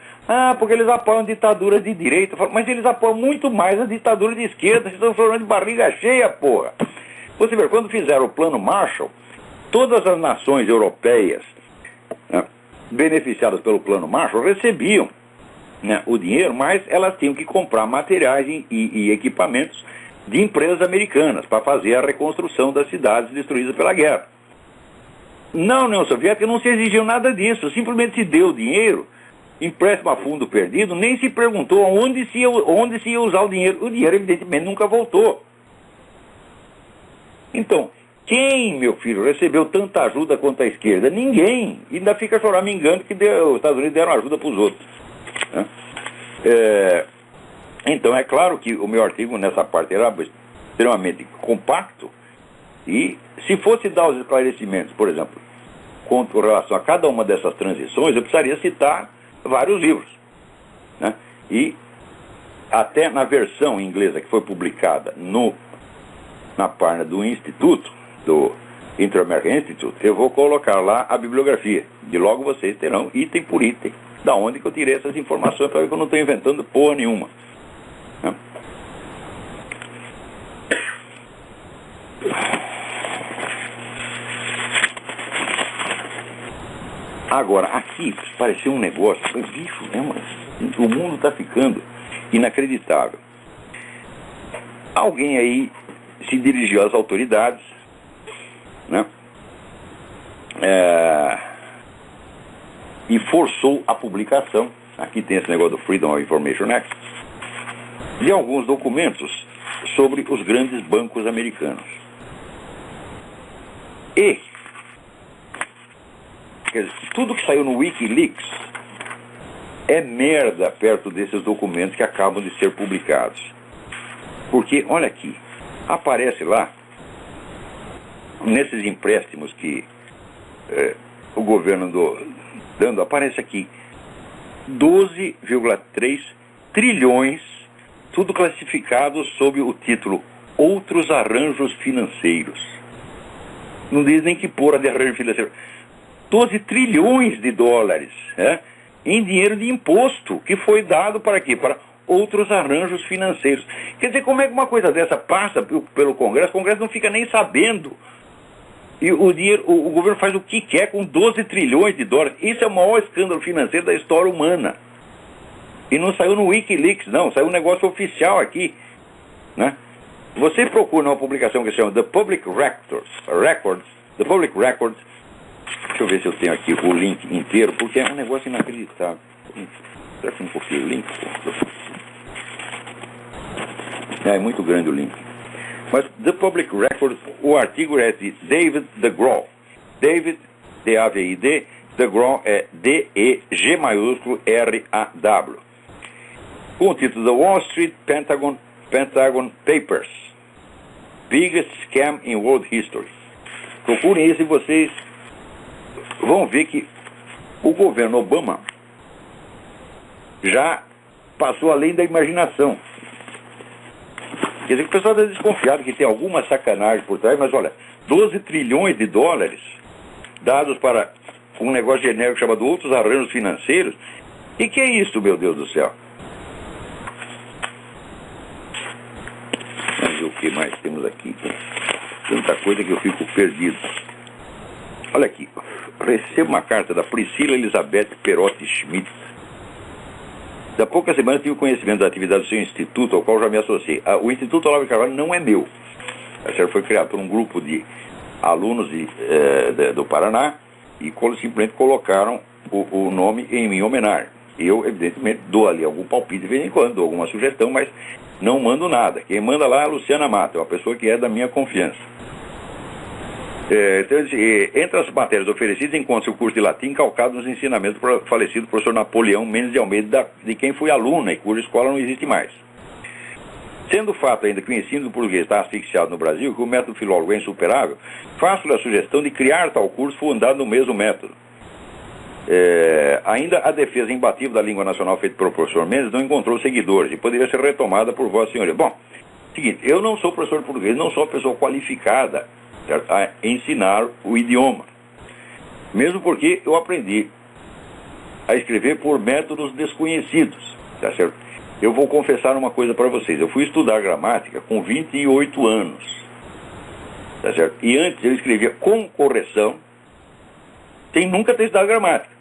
porque eles apoiam ditadura de direita. Mas eles apoiam muito mais a ditadura de esquerda, vocês estão falando de barriga cheia, porra. Você vê, quando fizeram o Plano Marshall, todas as nações europeias, né, beneficiadas pelo Plano Marshall recebiam, né, o dinheiro, mas elas tinham que comprar materiais e equipamentos de empresas americanas para fazer a reconstrução das cidades destruídas pela guerra. Na União Soviética não se exigiu nada disso, simplesmente se deu dinheiro, empréstimo a fundo perdido, nem se perguntou onde se ia usar o dinheiro. O dinheiro, evidentemente, nunca voltou. Então, quem, meu filho, recebeu tanta ajuda quanto a esquerda? Ninguém. E ainda fica choramingando que os Estados Unidos deram ajuda para os outros. Né? Então, é claro que o meu artigo nessa parte era extremamente compacto, e se fosse dar os esclarecimentos, por exemplo, com relação a cada uma dessas transições, eu precisaria citar vários livros. Né? E até na versão inglesa que foi publicada na página do Instituto, do Inter-American Institute, eu vou colocar lá a bibliografia. E logo vocês terão, item por item, da onde que eu tirei essas informações, para ver que eu não estou inventando porra nenhuma. Né? Agora, aqui pareceu um negócio, bicho, o mundo está ficando inacreditável. Alguém aí se dirigiu às autoridades, né, e forçou a publicação, aqui tem esse negócio do Freedom of Information Act, de alguns documentos sobre os grandes bancos americanos. E tudo que saiu no Wikileaks é merda perto desses documentos que acabam de ser publicados. Porque, olha aqui, aparece lá, nesses empréstimos que o governo dando, aparece aqui 12,3 trilhões, tudo classificado sob o título Outros Arranjos Financeiros. Não diz nem que porra de arranjo financeiro. 12 trilhões de dólares, em dinheiro de imposto, que foi dado para quê? Para outros arranjos financeiros. Quer dizer, como é que uma coisa dessa passa pelo Congresso? O Congresso não fica nem sabendo. E o governo faz o que quer com 12 trilhões de dólares. Isso é o maior escândalo financeiro da história humana. E não saiu no Wikileaks, não. Saiu um negócio oficial aqui. Né? Você procura uma publicação que se chama The Public Records. Deixa eu ver se eu tenho aqui o link inteiro, porque é um negócio inacreditável. Será que não copiei o link? É muito grande o link. Mas The Public Records, o artigo é de David DeGraw. David, D-A-V-I-D, DeGraw é D-E-G maiúsculo R-A-W. Com o título The Wall Street Pentagon Papers. Biggest Scam in World History. Procurem isso e vocês vão ver que o governo Obama já passou além da imaginação. Quer dizer que o pessoal está desconfiado que tem alguma sacanagem por trás, mas olha, 12 trilhões de dólares dados para um negócio genérico chamado Outros Arranjos Financeiros. E que é isso, meu Deus do céu? Vamos ver o que mais temos aqui. Tanta coisa que eu fico perdido. Olha aqui, recebo uma carta da Priscila Elizabeth Perotti Schmidt. Da poucas semanas tive conhecimento da atividade do seu instituto, ao qual já me associei. O Instituto Olavo de Carvalho não é meu. Foi criado por um grupo de alunos do Paraná e simplesmente colocaram o nome em minha homenagem. Eu, evidentemente, dou ali algum palpite de vez em quando, dou alguma sugestão, mas não mando nada. Quem manda lá é a Luciana Mata, uma pessoa que é da minha confiança. Então, entre as matérias oferecidas, encontra-se o curso de latim calcado nos ensinamentos do falecido professor Napoleão Mendes de Almeida, de quem fui aluna e cuja escola não existe mais. Sendo fato ainda que o ensino do português está asfixiado no Brasil, que o método filólogo é insuperável, faço-lhe a sugestão de criar tal curso fundado no mesmo método. Ainda a defesa imbatível da língua nacional feita pelo professor Mendes não encontrou seguidores e poderia ser retomada por Vossa Senhoria. Bom, seguinte, eu não sou professor de português, não sou uma pessoa qualificada, certo, a ensinar o idioma. Mesmo porque eu aprendi a escrever por métodos desconhecidos, tá certo? Eu vou confessar uma coisa para vocês. Eu fui estudar gramática com 28 anos, tá certo? E antes eu escrevia com correção, sem nunca ter estudado gramática.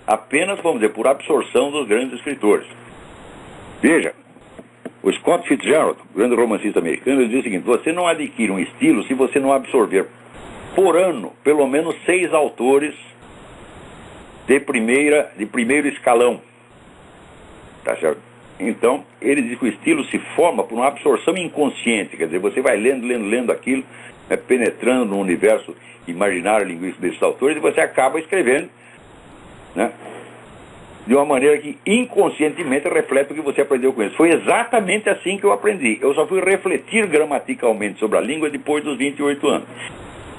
Apenas, vamos dizer, por absorção dos grandes escritores. Veja, o Scott Fitzgerald, grande romancista americano, ele diz o seguinte: você não adquire um estilo se você não absorver por ano pelo menos 6 autores de primeiro escalão. Tá certo? Então, ele diz que o estilo se forma por uma absorção inconsciente, quer dizer, você vai lendo aquilo, penetrando no universo imaginário linguístico desses autores, e você acaba escrevendo, né, de uma maneira que inconscientemente reflete o que você aprendeu com eles. Foi exatamente assim que eu aprendi. Eu só fui refletir gramaticalmente sobre a língua depois dos 28 anos.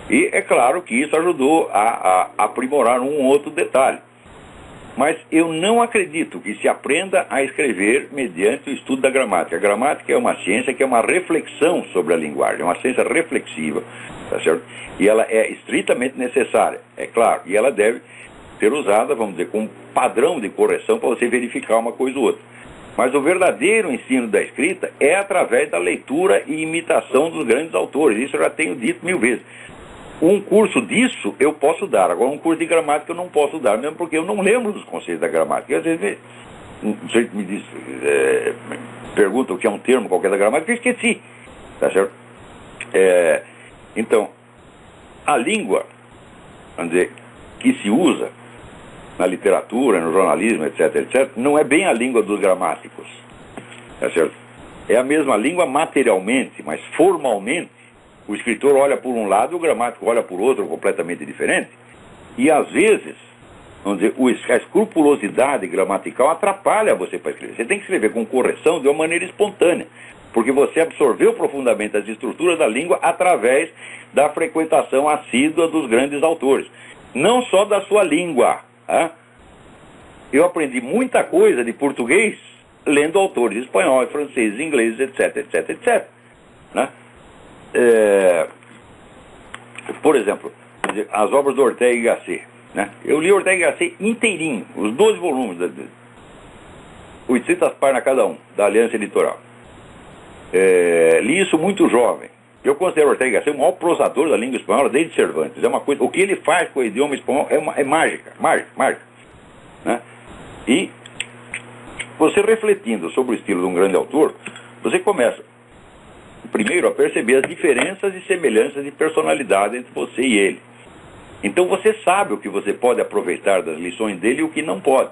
E é claro que isso ajudou a aprimorar um outro detalhe. Mas eu não acredito que se aprenda a escrever mediante o estudo da gramática. A gramática é uma ciência que é uma reflexão sobre a linguagem, é uma ciência reflexiva, tá certo? E ela é estritamente necessária, é claro, e ela deve ser usada, vamos dizer, como padrão de correção para você verificar uma coisa ou outra. Mas o verdadeiro ensino da escrita é através da leitura e imitação dos grandes autores. Isso eu já tenho dito 1000 vezes. Um curso disso eu posso dar, agora um curso de gramática eu não posso dar, mesmo porque eu não lembro dos conceitos da gramática. E às vezes um sujeito me diz, pergunta o que é um termo qualquer da gramática, eu esqueci, tá certo? Então, a língua, vamos dizer, que se usa na literatura, no jornalismo, etc., não é bem a língua dos gramáticos, tá certo? É a mesma língua materialmente, mas formalmente o escritor olha por um lado e o gramático olha por outro, completamente diferente. E às vezes, vamos dizer, a escrupulosidade gramatical atrapalha você para escrever. Você tem que escrever com correção de uma maneira espontânea, porque você absorveu profundamente as estruturas da língua através da frequentação assídua dos grandes autores. Não só da sua língua. Tá? Eu aprendi muita coisa de português lendo autores espanhóis, franceses, ingleses, etc. Né? Por exemplo, as obras do Ortega y Gasset, né? Eu li Ortega y Gasset inteirinho, os 12 volumes, 800 páginas cada um, da Aliança Editorial. Li isso muito jovem. Eu considero Ortega y Gasset o maior prosador da língua espanhola desde Cervantes. É uma coisa, o que ele faz com o idioma espanhol é mágica, né? E você refletindo sobre o estilo de um grande autor, você começa primeiro a perceber as diferenças e semelhanças de personalidade entre você e ele. Então você sabe o que você pode aproveitar das lições dele e o que não pode.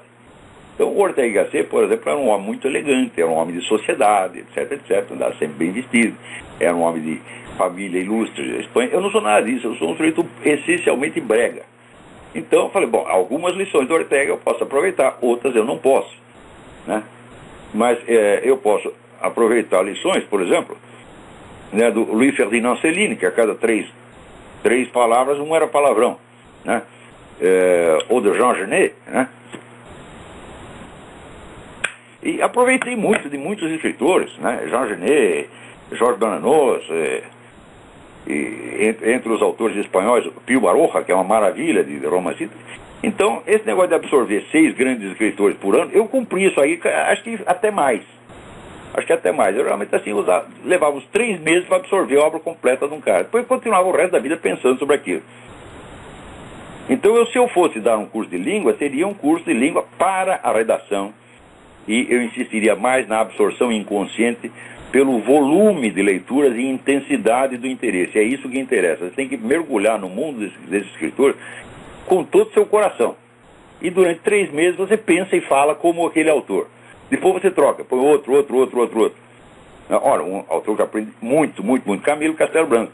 Então o Ortega y Gasset, por exemplo, era um homem muito elegante, era um homem de sociedade, etc, andava sempre bem vestido, era um homem de família ilustre, Espanha. Eu não sou nada disso, eu sou um sujeito essencialmente brega. Então eu falei, bom, algumas lições do Ortega eu posso aproveitar, outras eu não posso, né? Mas eu posso aproveitar lições, por exemplo, né, do Louis Ferdinand Céline, que a cada três palavras, um era palavrão, né? Ou de Jean Genet, né? E aproveitei muito de muitos escritores, né? Jean Genet, Georges Bernanos, entre os autores espanhóis, Pío Baroja, que é uma maravilha de romancista. Então, esse negócio de absorver 6 grandes escritores por ano, eu cumpri isso aí, acho que até mais. Eu realmente assim levava uns 3 meses para absorver a obra completa de um cara. Depois eu continuava o resto da vida pensando sobre aquilo. Então, se eu fosse dar um curso de língua, seria um curso de língua para a redação. E eu insistiria mais na absorção inconsciente pelo volume de leituras e intensidade do interesse. É isso que interessa. Você tem que mergulhar no mundo desse escritor com todo o seu coração. E durante 3 meses você pensa e fala como aquele autor. Depois você troca, põe outro. Ora, um autor que aprende muito, Camilo Castelo Branco.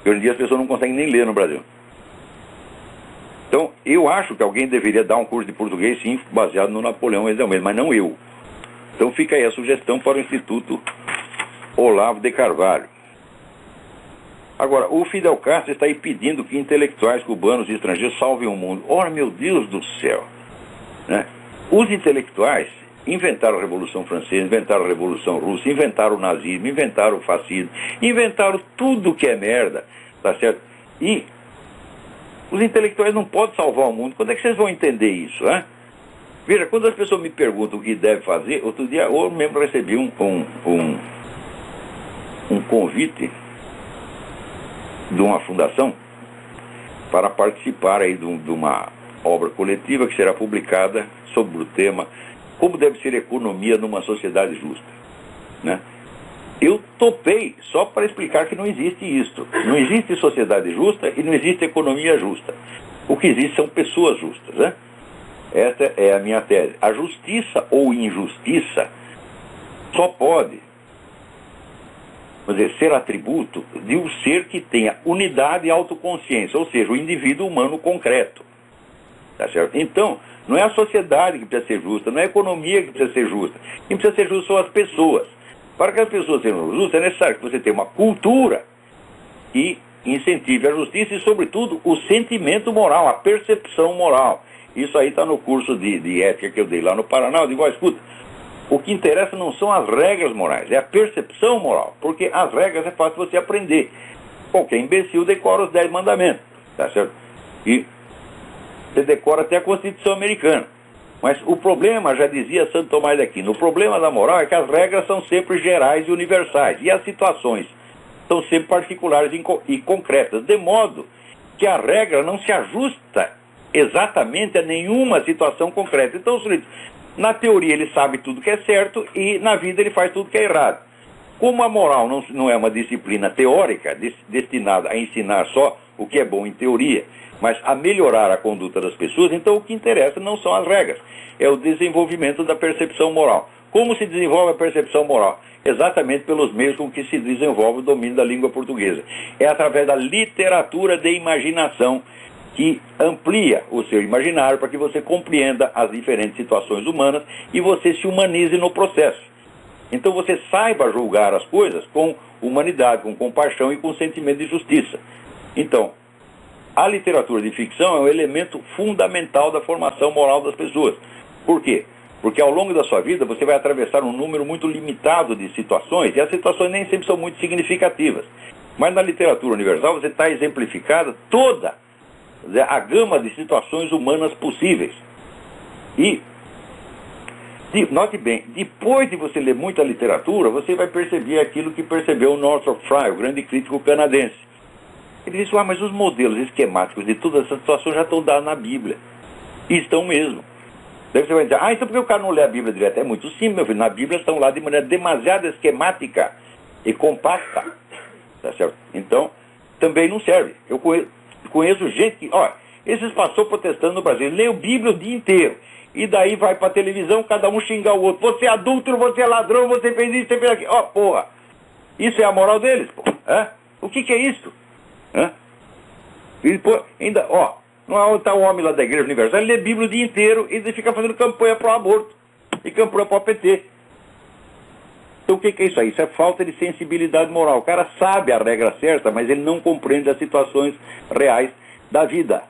Hoje em dia as pessoas não conseguem nem ler no Brasil. Então, eu acho que alguém deveria dar um curso de português, sim, baseado no Napoleão Almeida, mas não eu. Então fica aí a sugestão para o Instituto Olavo de Carvalho. Agora, o Fidel Castro está aí pedindo que intelectuais cubanos e estrangeiros salvem o mundo. Ora, meu Deus do céu! Né? Os intelectuais inventaram a Revolução Francesa, inventaram a Revolução Russa, inventaram o nazismo, inventaram o fascismo, inventaram tudo que é merda, tá certo? E os intelectuais não podem salvar o mundo. Quando é que vocês vão entender isso, né? Veja, quando as pessoas me perguntam o que deve fazer, outro dia eu mesmo recebi um convite de uma fundação para participar aí de uma obra coletiva que será publicada sobre o tema Como deve ser a economia numa sociedade justa, né? Eu topei só para explicar que não existe isso. Não existe sociedade justa e não existe economia justa. O que existe são pessoas justas, né? Esta é a minha tese. A justiça ou injustiça só pode, vamos dizer, ser atributo de um ser que tenha unidade e autoconsciência, ou seja, o indivíduo humano concreto. Tá certo? Então, não é a sociedade que precisa ser justa, não é a economia que precisa ser justa. Quem precisa ser justo são as pessoas. Para que as pessoas sejam justas, é necessário que você tenha uma cultura que incentive a justiça e, sobretudo, o sentimento moral, a percepção moral. Isso aí está no curso de ética que eu dei lá no Paraná. Eu digo, escuta, o que interessa não são as regras morais, é a percepção moral, porque as regras é fácil você aprender. Qualquer imbecil decora os 10 mandamentos, tá certo? E você decora até a Constituição Americana. Mas o problema, já dizia Santo Tomás de Aquino, o problema da moral é que as regras são sempre gerais e universais, e as situações são sempre particulares e concretas, de modo que a regra não se ajusta exatamente a nenhuma situação concreta. Então, na teoria ele sabe tudo que é certo e na vida ele faz tudo que é errado. Como a moral não é uma disciplina teórica destinada a ensinar só o que é bom em teoria, mas a melhorar a conduta das pessoas, então o que interessa não são as regras, é o desenvolvimento da percepção moral. Como se desenvolve a percepção moral? Exatamente pelos meios com que se desenvolve o domínio da língua portuguesa. É através da literatura de imaginação que amplia o seu imaginário para que você compreenda as diferentes situações humanas e você se humanize no processo. Então você saiba julgar as coisas com humanidade, com compaixão e com sentimento de justiça. Então, a literatura de ficção é um elemento fundamental da formação moral das pessoas. Por quê? Porque ao longo da sua vida você vai atravessar um número muito limitado de situações, e as situações nem sempre são muito significativas. Mas na literatura universal você está exemplificada toda a gama de situações humanas possíveis. E, note bem, depois de você ler muita literatura, você vai perceber aquilo que percebeu o Northrop Frye, o grande crítico canadense. Ele disse, mas os modelos esquemáticos de todas essas situações já estão dados na Bíblia. E estão mesmo. Daí você vai dizer, então por que o cara não lê a Bíblia direto? É muito simples, meu filho. Na Bíblia estão lá de maneira demasiado esquemática e compacta. Tá certo? Então, também não serve. Eu conheço gente que, esses pastores protestando no Brasil, lê a Bíblia o dia inteiro. E daí vai pra televisão, cada um xingar o outro. Você é adúltero, você é ladrão, você fez isso, você fez aquilo. Porra. Isso é a moral deles, pô. O que é isso? E depois, ainda, não é onde está o homem lá da Igreja Universal, ele lê a Bíblia o dia inteiro e ele fica fazendo campanha pro aborto e campanha pro PT. Então o que é isso aí? Isso é falta de sensibilidade moral. O cara sabe a regra certa, mas ele não compreende as situações reais da vida.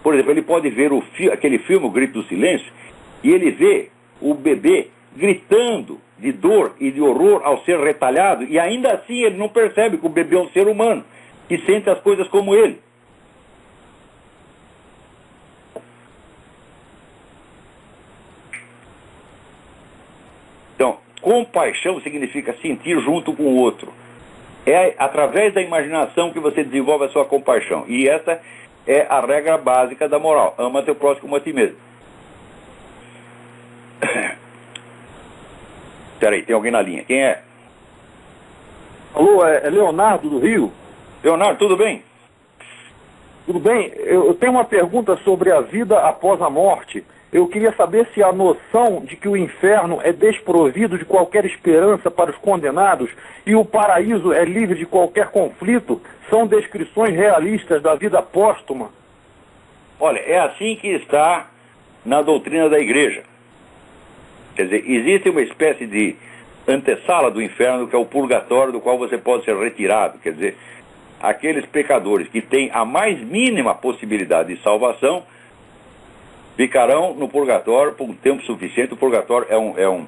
Por exemplo, ele pode ver aquele filme, O Grito do Silêncio, e ele vê o bebê gritando de dor e de horror ao ser retalhado, e ainda assim ele não percebe que o bebê é um ser humano. que sente as coisas como ele. Então, compaixão significa sentir junto com o outro. É através da imaginação que você desenvolve a sua compaixão. E essa é a regra básica da moral. Ama teu próximo como a ti mesmo. Peraí, tem alguém na linha. Quem é?
Alô, é Leonardo do Rio.
Leonardo, tudo bem?
Tudo bem? Eu tenho uma pergunta sobre a vida após a morte. Eu queria saber se a noção de que o inferno é desprovido de qualquer esperança para os condenados e o paraíso é livre de qualquer conflito são descrições realistas da vida póstuma.
Olha, é assim que está na doutrina da igreja. Quer dizer, existe uma espécie de antessala do inferno, que é o purgatório, do qual você pode ser retirado. Quer dizer, aqueles pecadores que têm a mais mínima possibilidade de salvação ficarão no purgatório por um tempo suficiente. O purgatório é um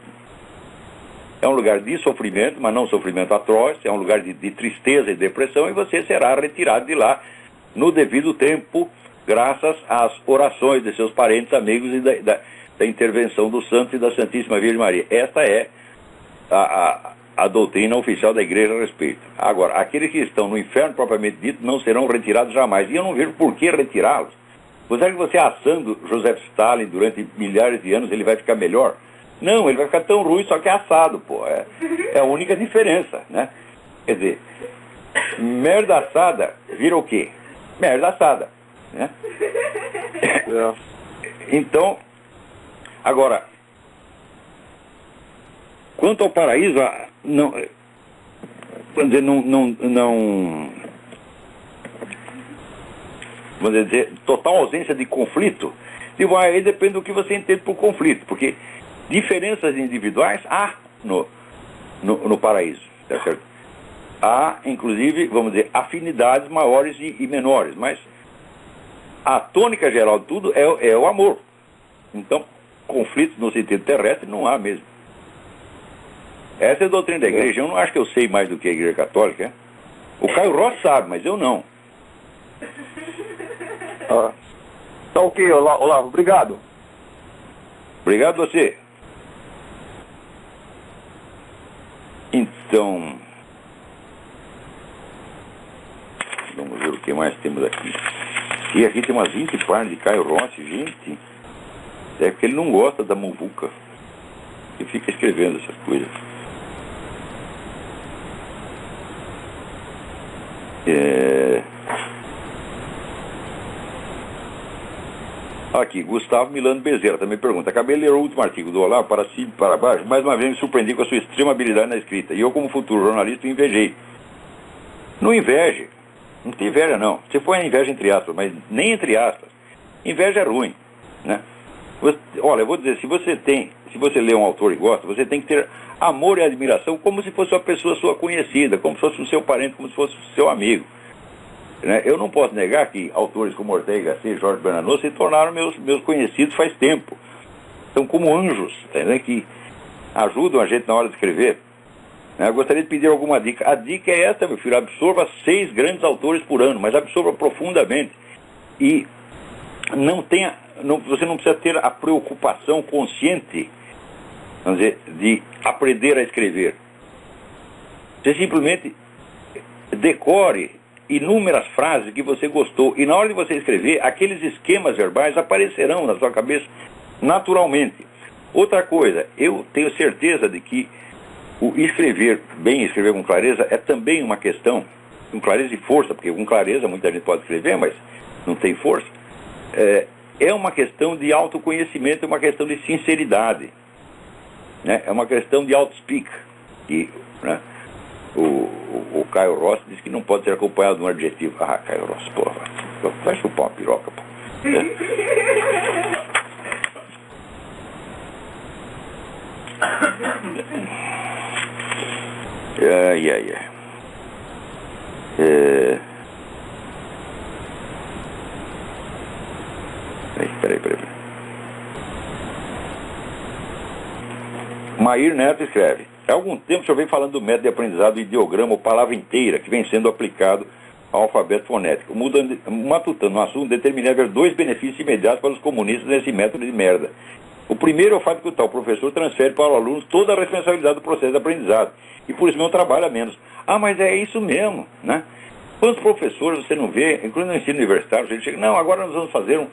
lugar de sofrimento, mas não sofrimento atroz, é um lugar de tristeza e depressão, e você será retirado de lá no devido tempo, graças às orações de seus parentes, amigos e da intervenção dos santos e da Santíssima Virgem Maria. Esta é a doutrina oficial da igreja a respeito. Agora, aqueles que estão no inferno propriamente dito não serão retirados jamais, e eu não vejo por que retirá-los. Você acha que você assando Joseph Stalin durante milhares de anos ele vai ficar melhor? Não, ele vai ficar tão ruim, só que é assado, pô. É a única diferença, né? Quer dizer, merda assada vira o quê? Merda assada, né? Então, agora, quanto ao paraíso, não, vamos dizer, vamos dizer, total ausência de conflito. E aí depende do que você entende por conflito, porque diferenças individuais há no paraíso, tá certo? Há, inclusive, vamos dizer, afinidades maiores e menores, mas a tônica geral de tudo é o amor. Então, conflitos no sentido terrestre não há mesmo. Essa é a doutrina da igreja. Eu não acho que eu sei mais do que a igreja católica. O Caio Rossi sabe, mas eu não.
Tá ok, Olavo, obrigado.
Obrigado a você. Então, vamos ver o que mais temos aqui. E aqui tem umas 20 páginas de Caio Rossi, gente. É porque ele não gosta da muvuca. Ele fica escrevendo essas coisas. Aqui, Gustavo Milano Bezerra também pergunta: acabei de ler o último artigo do Olavo, para cima e para baixo, mais uma vez me surpreendi com a sua extrema habilidade na escrita, e eu, como futuro jornalista, invejei. Não inveje, não tem inveja não. Você põe inveja entre aspas, mas nem entre aspas. Inveja é ruim, né? Olha, eu vou dizer, se você lê um autor e gosta, você tem que ter amor e admiração como se fosse uma pessoa sua conhecida, como se fosse o seu parente, como se fosse o seu amigo. Eu não posso negar que autores como Ortega y Gasset e Jorge Bernanos se tornaram meus conhecidos faz tempo. São como anjos, entendeu? Que ajudam a gente na hora de escrever. Eu gostaria de pedir alguma dica. A dica é essa, meu filho: absorva 6 grandes autores por ano, mas absorva profundamente. E você não precisa ter a preocupação consciente, vamos dizer, de aprender a escrever. Você simplesmente decore inúmeras frases que você gostou, e na hora de você escrever, aqueles esquemas verbais aparecerão na sua cabeça naturalmente. Outra coisa, eu tenho certeza de que o escrever bem, escrever com clareza, é também uma questão, com clareza e força, porque com clareza muita gente pode escrever, mas não tem força. É uma questão de autoconhecimento, é uma questão de sinceridade, né? É uma questão de auto-speak. E, né, o Caio Rossi diz que não pode ser acompanhado de um adjetivo. Ah, Caio Rossi, porra, vai chupar uma piroca, pô. Peraí. Mair Neto escreve: há algum tempo o senhor vem falando do método de aprendizado ideograma ou palavra inteira que vem sendo aplicado alfabeto fonético. Matutando no assunto, determinei haver 2 benefícios imediatos para os comunistas nesse método de merda. O primeiro é o fato que o tal professor transfere para os alunos toda a responsabilidade do processo de aprendizado. E por isso mesmo trabalha menos. Ah, mas é isso mesmo, né? Quantos professores você não vê, incluindo no ensino universitário, a gente chega, não, agora nós vamos fazer um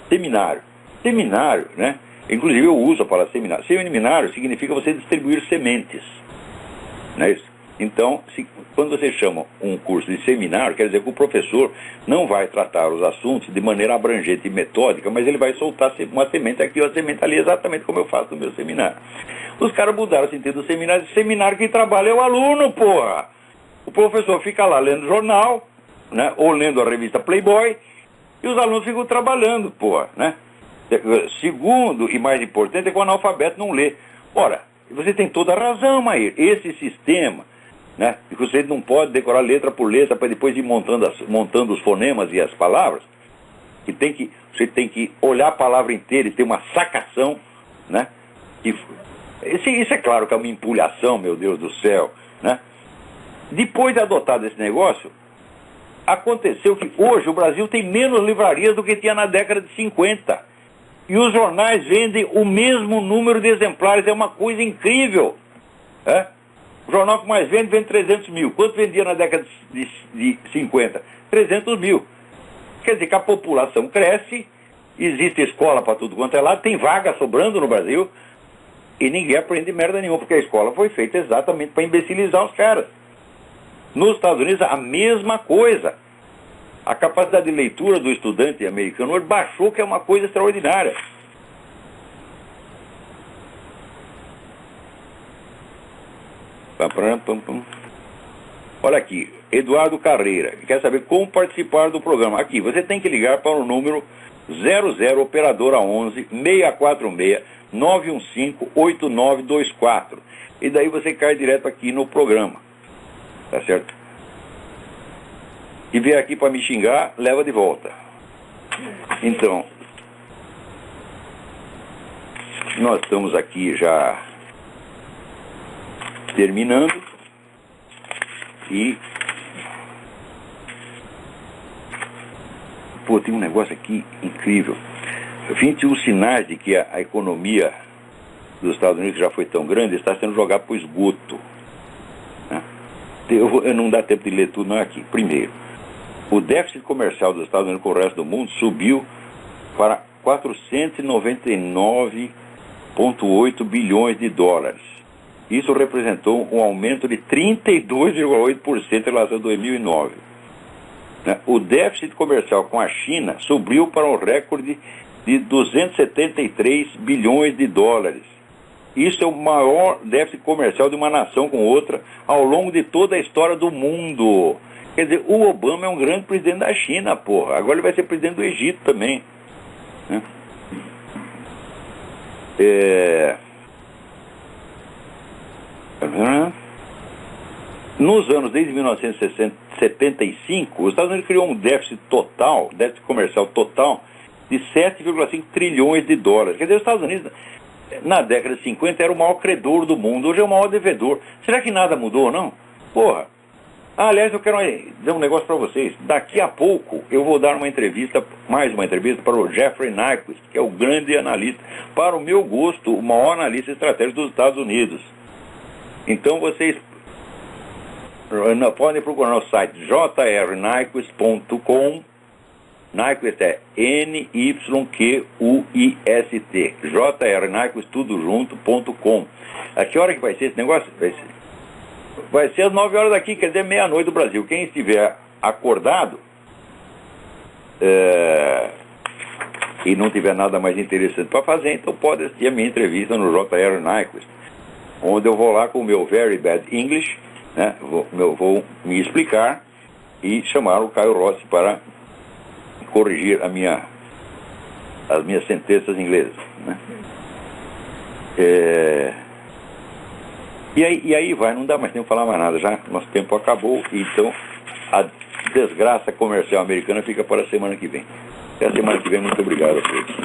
seminário. Seminário, né? Inclusive eu uso a palavra seminário. Seminário significa você distribuir sementes. Não é isso? Então, quando você chama um curso de seminário, quer dizer que o professor não vai tratar os assuntos de maneira abrangente e metódica, mas ele vai soltar uma semente aqui, uma semente ali, exatamente como eu faço no meu seminário. Os caras mudaram o sentido do seminário. Seminário que trabalha é o aluno, porra! O professor fica lá lendo jornal, né, ou lendo a revista Playboy, e os alunos ficam trabalhando, porra, né? Segundo e mais importante é que o analfabeto não lê. Ora, você tem toda a razão, Maír. Esse sistema, né, que você não pode decorar letra por letra para depois ir montando os fonemas e as palavras, você tem que olhar a palavra inteira e ter uma sacação, né? Isso é claro que é uma empulhação, meu Deus do céu, né? Depois de adotado esse negócio, aconteceu que hoje o Brasil tem menos livrarias do que tinha na década de 50. E os jornais vendem o mesmo número de exemplares. É uma coisa incrível. É? O jornal que mais vende 300 mil. Quanto vendia na década de 50? 300 mil. Quer dizer que a população cresce, existe escola para tudo quanto é lado, tem vaga sobrando no Brasil, e ninguém aprende merda nenhuma, porque a escola foi feita exatamente para imbecilizar os caras. Nos Estados Unidos, a mesma coisa. A capacidade de leitura do estudante americano hoje baixou, que é uma coisa extraordinária. Olha aqui, Eduardo Carreira, quer saber como participar do programa. Aqui, você tem que ligar para o número 00 operadora 11 646 915 8924. E daí você cai direto aqui no programa. Tá certo? E vier aqui para me xingar, leva de volta. Então, nós estamos aqui já terminando. E pô, tem um negócio aqui incrível. 21 sinais de que a economia dos Estados Unidos já foi tão grande, está sendo jogada para o esgoto. Eu não dá tempo de ler tudo não aqui. Primeiro, o déficit comercial dos Estados Unidos com o resto do mundo subiu para 499,8 bilhões de dólares. Isso representou um aumento de 32,8% em relação a 2009. O déficit comercial com a China subiu para um recorde de 273 bilhões de dólares. Isso é o maior déficit comercial de uma nação com outra ao longo de toda a história do mundo. Quer dizer, o Obama é um grande presidente da China, porra. Agora ele vai ser presidente do Egito também. Né? Nos anos desde 1975, os Estados Unidos criou um déficit comercial total, de 7,5 trilhões de dólares. Quer dizer, os Estados Unidos, na década de 50, era o maior credor do mundo, hoje é o maior devedor. Será que nada mudou, não? Porra! Aliás, eu quero dizer um negócio para vocês. Daqui a pouco eu vou dar mais uma entrevista para o Jeffrey Nyquist, que é o grande analista, para o meu gosto, o maior analista estratégico dos Estados Unidos. Então vocês podem procurar no site jrnyquist.com. Nyquist é N-Y-Q-U-I-S-T. jrnyquist, tudo junto.com. A que hora que vai ser esse negócio? Vai ser às 9 horas daqui, quer dizer, meia-noite do Brasil. Quem estiver acordado e não tiver nada mais interessante para fazer, então pode assistir a minha entrevista no J.R. Nyquist, onde eu vou lá com o meu Very Bad English, né? Vou me explicar e chamar o Caio Rossi para corrigir as minhas sentenças inglesas, né? E aí vai, não dá mais tempo de falar mais nada, já nosso tempo acabou, então a desgraça comercial americana fica para a semana que vem. Até a semana que vem, muito obrigado a todos.